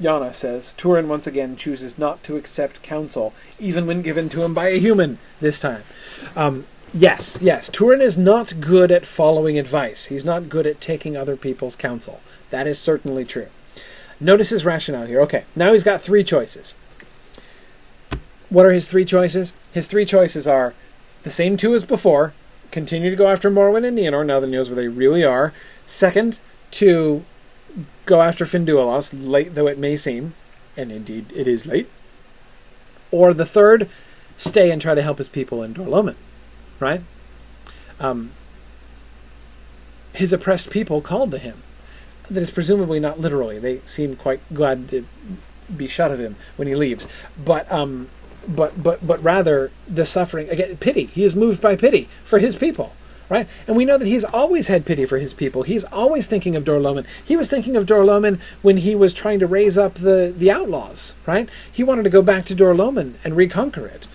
Yana says, Turin once again chooses not to accept counsel, even when given to him by a human this time. Yes, Turin is not good at following advice. He's not good at taking other people's counsel. That is certainly true. Notice his rationale here. Okay, now he's got 3 choices. What are his 3 choices? His 3 choices are the same 2 as before. Continue to go after Morwen and Nienor now that he knows where they really are. Second, to go after Finduilas, late though it may seem, and indeed it is late. Or the third, stay and try to help his people in Dorloman, right? His oppressed people called to him. That is presumably not literally. They seem quite glad to be shut of him when he leaves. But rather the suffering, again, pity. He is moved by pity for his people, right? And we know that he's always had pity for his people. He's always thinking of Dorloman. He was thinking of Dorloman when he was trying to raise up the outlaws, right? He wanted to go back to Dorloman and reconquer it.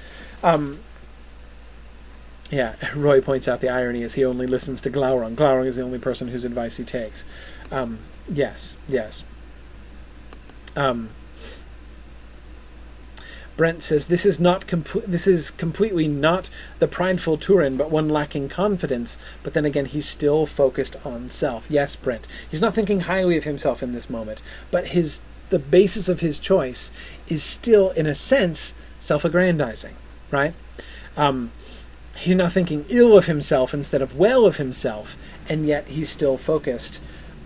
Roy points out the irony is he only listens to Glaurung. Glaurung is the only person whose advice he takes. Yes. Brent says, this is completely not the prideful Turin, but one lacking confidence. But then again, he's still focused on self. Yes, Brent. He's not thinking highly of himself in this moment, but the basis of his choice is still, in a sense, self-aggrandizing, right? He's not thinking ill of himself instead of well of himself, and yet he's still focused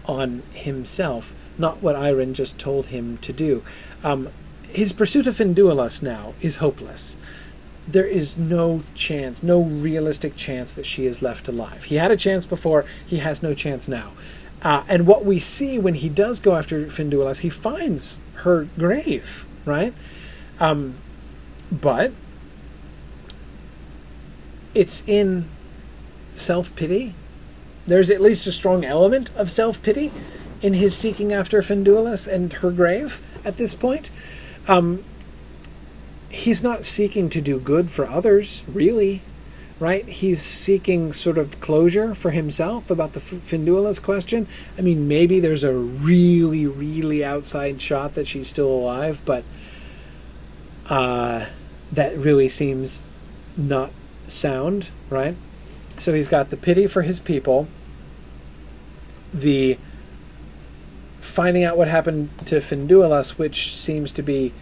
on himself, not what Iron just told him to do. His pursuit of Finduilas now is hopeless. There is no chance, no realistic chance that she is left alive. He had a chance before, he has no chance now. And what we see when he does go after Finduilas, he finds her grave, right? But it's in self-pity. There's at least a strong element of self-pity in his seeking after Finduilas and her grave at this point. He's not seeking to do good for others, really, right? He's seeking sort of closure for himself about the Finduilas question. I mean, maybe there's a really, really outside shot that she's still alive, but that really seems not sound, right? So he's got the pity for his people, the finding out what happened to Finduilas, which seems to be,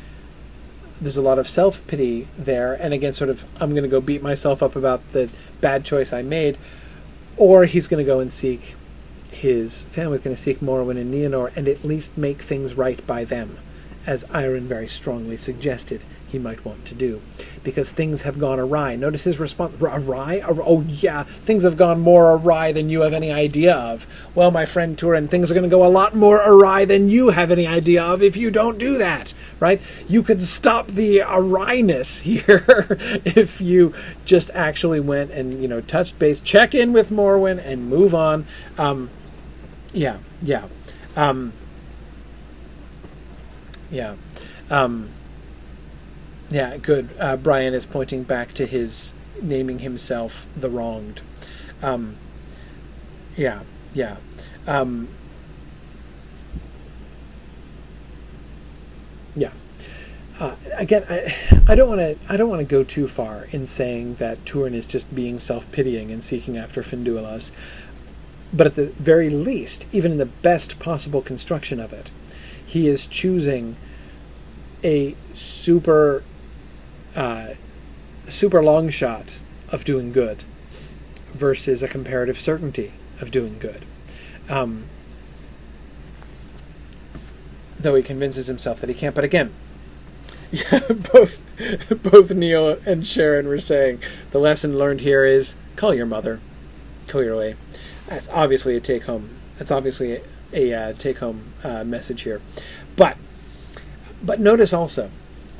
there's a lot of self-pity there, and again, sort of, I'm going to go beat myself up about the bad choice I made, or he's going to go and seek his family, going to seek Morwen and Nienor, and at least make things right by them, as Iron very strongly suggested he might want to do, because things have gone awry. Notice his response, awry? Oh yeah, things have gone more awry than you have any idea of. Well, my friend Turin, things are going to go a lot more awry than you have any idea of if you don't do that, right? You could stop the awryness here if you just actually went and, touched base, check in with Morwen and move on. Yeah, good. Brian is pointing back to his naming himself the wronged. Again, I don't want to go too far in saying that Turin is just being self-pitying and seeking after Finduilas, but at the very least, even in the best possible construction of it, he is choosing a super long shot of doing good versus a comparative certainty of doing good. Though he convinces himself that he can't. But again, both Neil and Sharon were saying the lesson learned here is call your mother, clearly. That's obviously a take-home. That's obviously a take-home message here. But notice also,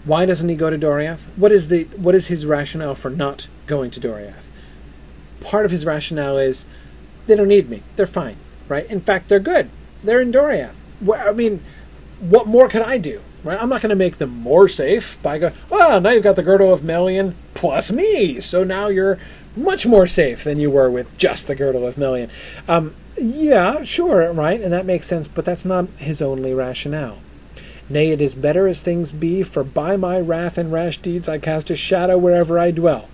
why doesn't he go to Doriath? What is his rationale for not going to Doriath? Part of his rationale is they don't need me. They're fine, right? In fact, they're good. They're in Doriath. I mean, what more could I do, right? I'm not going to make them more safe by going, well, now you've got the Girdle of Melian plus me, so now you're much more safe than you were with just the Girdle of Melian. Yeah, sure, right? And that makes sense, but that's not his only rationale. Nay, it is better as things be, for by my wrath and rash deeds I cast a shadow wherever I dwell.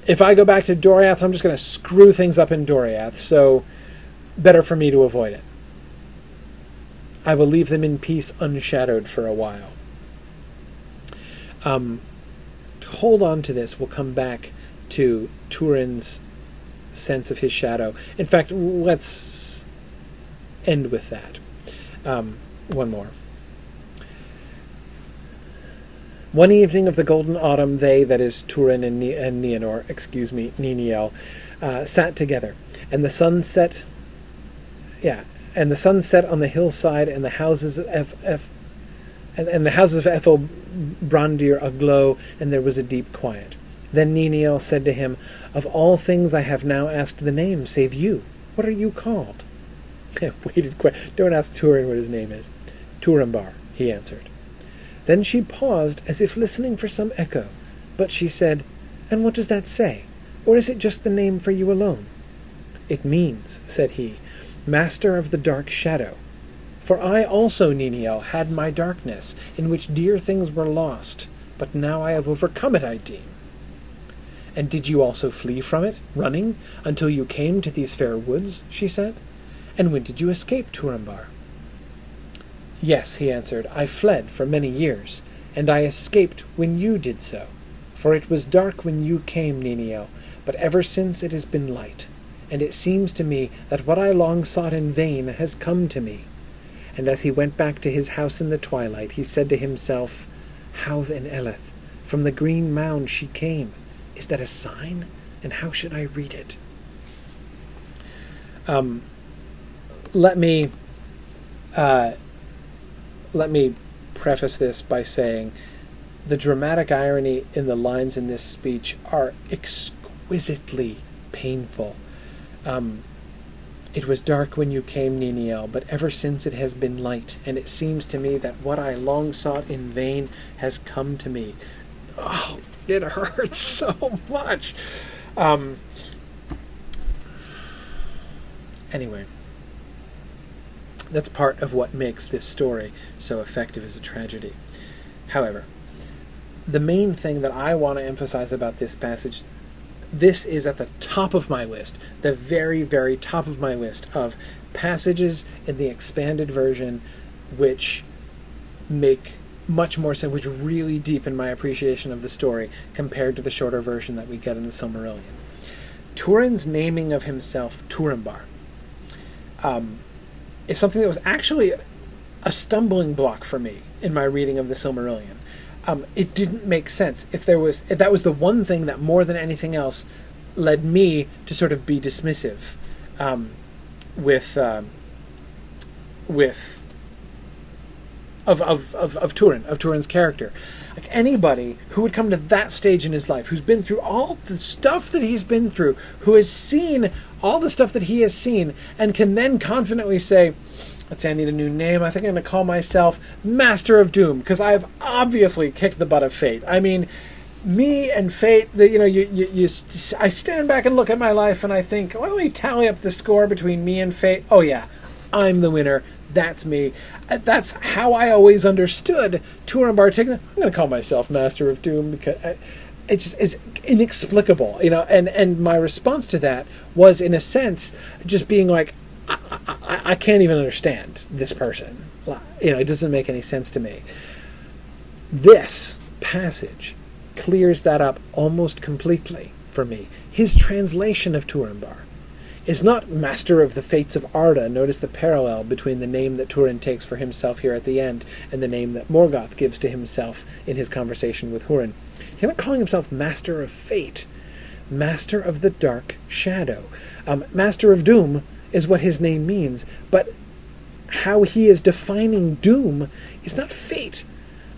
If I go back to Doriath, I'm just going to screw things up in Doriath, so better for me to avoid it. I will leave them in peace unshadowed for a while. Hold on to this. We'll come back to Turin's sense of his shadow. In fact, let's end with that. One more. One evening of the golden autumn, they, that is Turin and Niniel, sat together, and the sun set. And the sun set on the hillside, and the houses of Effelbrandir aglow, and there was a deep quiet. Then Niniel said to him, "Of all things I have now asked the name, save you. What are you called?" Don't ask Turin what his name is. "Turambar," he answered. Then she paused, as if listening for some echo, but she said, "And what does that say? Or is it just the name for you alone?" "It means," said he, "Master of the Dark Shadow. For I also, Niniel, had my darkness, in which dear things were lost, but now I have overcome it, I deem." "And did you also flee from it, running, until you came to these fair woods?" she said. "And when did you escape, Turambar?" "Yes," he answered, "I fled for many years, and I escaped when you did so. For it was dark when you came, Niniel, but ever since it has been light. And it seems to me that what I long sought in vain has come to me." And as he went back to his house in the twilight, he said to himself, "How then, Eleth? From the green mound she came. Is that a sign? And how should I read it?" Let me preface this by saying the dramatic irony in the lines in this speech are exquisitely painful. It was dark when you came, Niniel, but ever since it has been light, and it seems to me that what I long sought in vain has come to me. Oh, it hurts so much. Anyway, that's part of what makes this story so effective as a tragedy. However, the main thing that I want to emphasize about this passage, this is at the top of my list, the very, very top of my list of passages in the expanded version which make much more sense, which really deepen my appreciation of the story compared to the shorter version that we get in the Silmarillion. Turin's naming of himself Turambar is something that was actually a stumbling block for me in my reading of the Silmarillion. It didn't make sense. If that was the one thing that more than anything else led me to sort of be dismissive of Turin's character. Like anybody who would come to that stage in his life, who's been through all the stuff that he's been through, who has seen all the stuff that he has seen, and can then confidently say, let's say I need a new name. I think I'm going to call myself Master of Doom, because I've obviously kicked the butt of fate. I mean, me and fate, I stand back and look at my life and I think, why don't we tally up the score between me and fate? Oh yeah, I'm the winner. That's me. That's how I always understood Turambar taking. I'm going to call myself Master of Doom because it's inexplicable, and my response to that was, in a sense, just being like, I can't even understand this person. It doesn't make any sense to me. This passage clears that up almost completely for me. His translation of Turambar is not Master of the Fates of Arda. Notice the parallel between the name that Turin takes for himself here at the end and the name that Morgoth gives to himself in his conversation with Hurin. He's not calling himself Master of Fate. Master of the Dark Shadow. Master of Doom is what his name means, but how he is defining doom is not fate,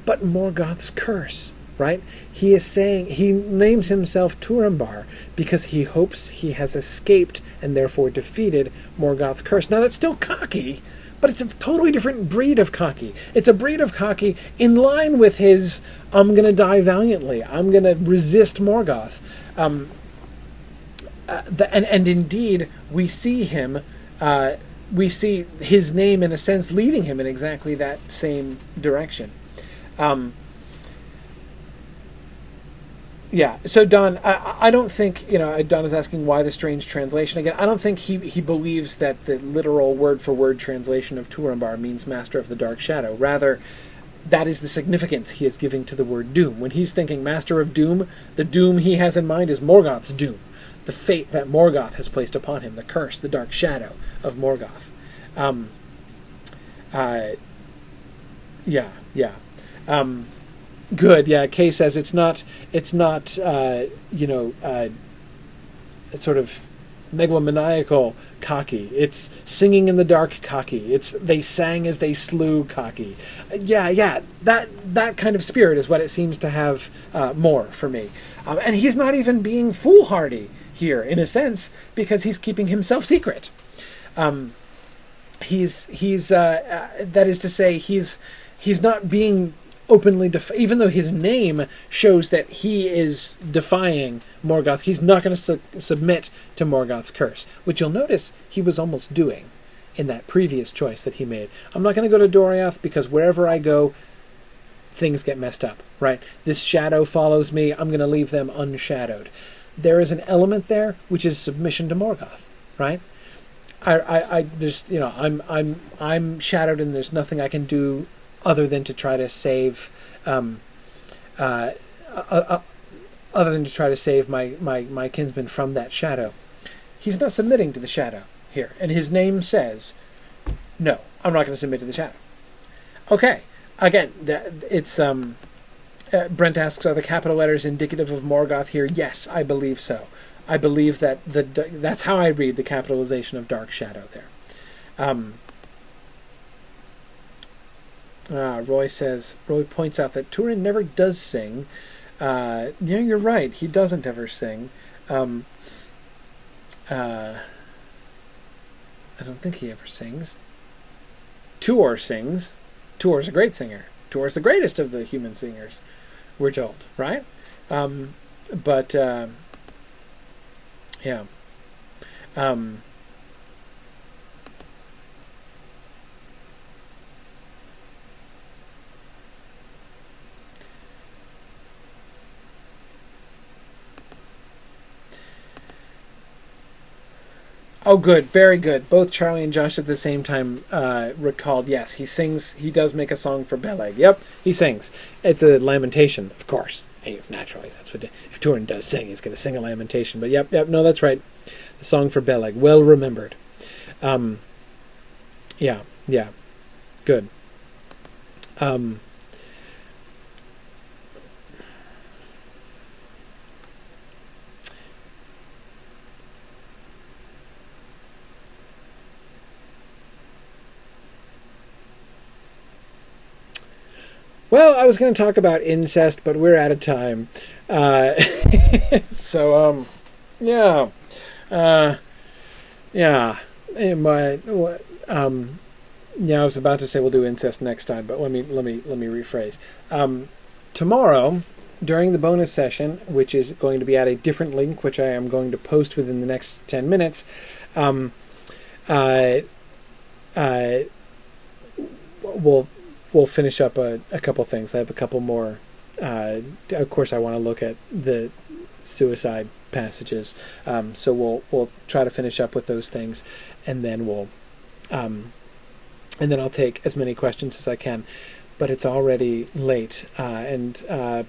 but Morgoth's curse, right? He is saying, he names himself Turambar because he hopes he has escaped and therefore defeated Morgoth's curse. Now that's still cocky, but it's a totally different breed of cocky. It's a breed of cocky in line with his, I'm going to die valiantly, I'm going to resist Morgoth. And indeed, we see him we see his name, in a sense, leading him in exactly that same direction. Yeah, so Don, I don't think, Don is asking why the strange translation again. I don't think he believes that the literal word-for-word translation of Turambar means Master of the Dark Shadow. Rather, that is the significance he is giving to the word doom. When he's thinking Master of Doom, the doom he has in mind is Morgoth's doom. The fate that Morgoth has placed upon him, the curse, the dark shadow of Morgoth. Good. Yeah. Kay says it's not sort of megalomaniacal cocky. It's singing in the dark cocky. It's they sang as they slew cocky. Yeah. That kind of spirit is what it seems to have more for me. And he's not even being foolhardy here, in a sense, because he's keeping himself secret. He's that is to say, he's not being openly even though his name shows that he is defying Morgoth, he's not going to submit to Morgoth's curse, which you'll notice he was almost doing in that previous choice that he made. I'm not going to go to Doriath because wherever I go, things get messed up, right? This shadow follows me. I'm going to leave them unshadowed. There is an element there which is submission to Morgoth, right? I'm shadowed, and there's nothing I can do other than to try to save, my kinsman from that shadow. He's not submitting to the shadow here, and his name says, "No, I'm not going to submit to the shadow." Okay, again, it's Brent asks, "Are the capital letters indicative of Morgoth here?" Yes, I believe so. I believe that that's how I read the capitalization of Dark Shadow there. Roy points out that Turin never does sing. Yeah, you're right. He doesn't ever sing. I don't think he ever sings. Tuor sings. Tuor's a great singer. Tuor's the greatest of the human singers, we're told, right? Yeah. Oh, good. Very good. Both Charlie and Josh at the same time recalled, yes, he sings. He does make a song for Beleg. Yep, he sings. It's a lamentation, of course. Hey, naturally, that's what... If Turin does sing, he's going to sing a lamentation. But yep, no, that's right. The song for Beleg. Well remembered. Yeah. Good. Well, I was going to talk about incest, but we're out of time. Yeah. I was about to say we'll do incest next time, but let me rephrase. Tomorrow, during the bonus session, which is going to be at a different link, which I am going to post within the next 10 minutes, we'll finish up a couple things. I have a couple more. Of course, I want to look at the suicide passages. So we'll try to finish up with those things, and then I'll take as many questions as I can. But it's already late, and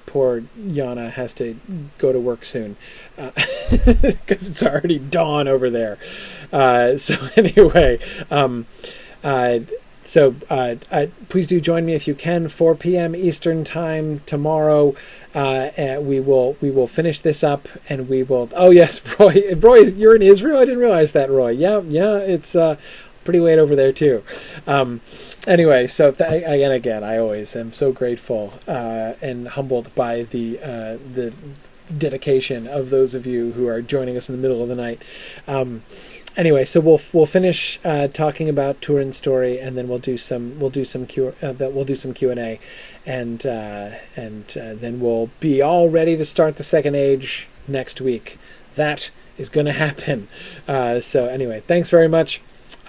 poor Yana has to go to work soon because it's already dawn over there. So anyway. So please do join me if you can. 4 p.m. Eastern time tomorrow. We will finish this up, and we will. Oh yes, Roy, you're in Israel. I didn't realize that, Roy. Yeah, it's pretty late over there too. Anyway, so again, I always am so grateful and humbled by the dedication of those of you who are joining us in the middle of the night. Anyway, so we'll finish talking about Turin's story, and then we'll do some Q&A, and then we'll be all ready to start the Second Age next week. That is going to happen. So anyway, thanks very much.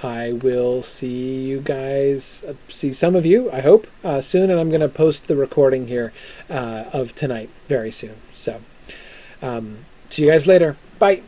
I will see you guys, see some of you, I hope, soon. And I'm going to post the recording here of tonight very soon. So, see you guys later. Bye.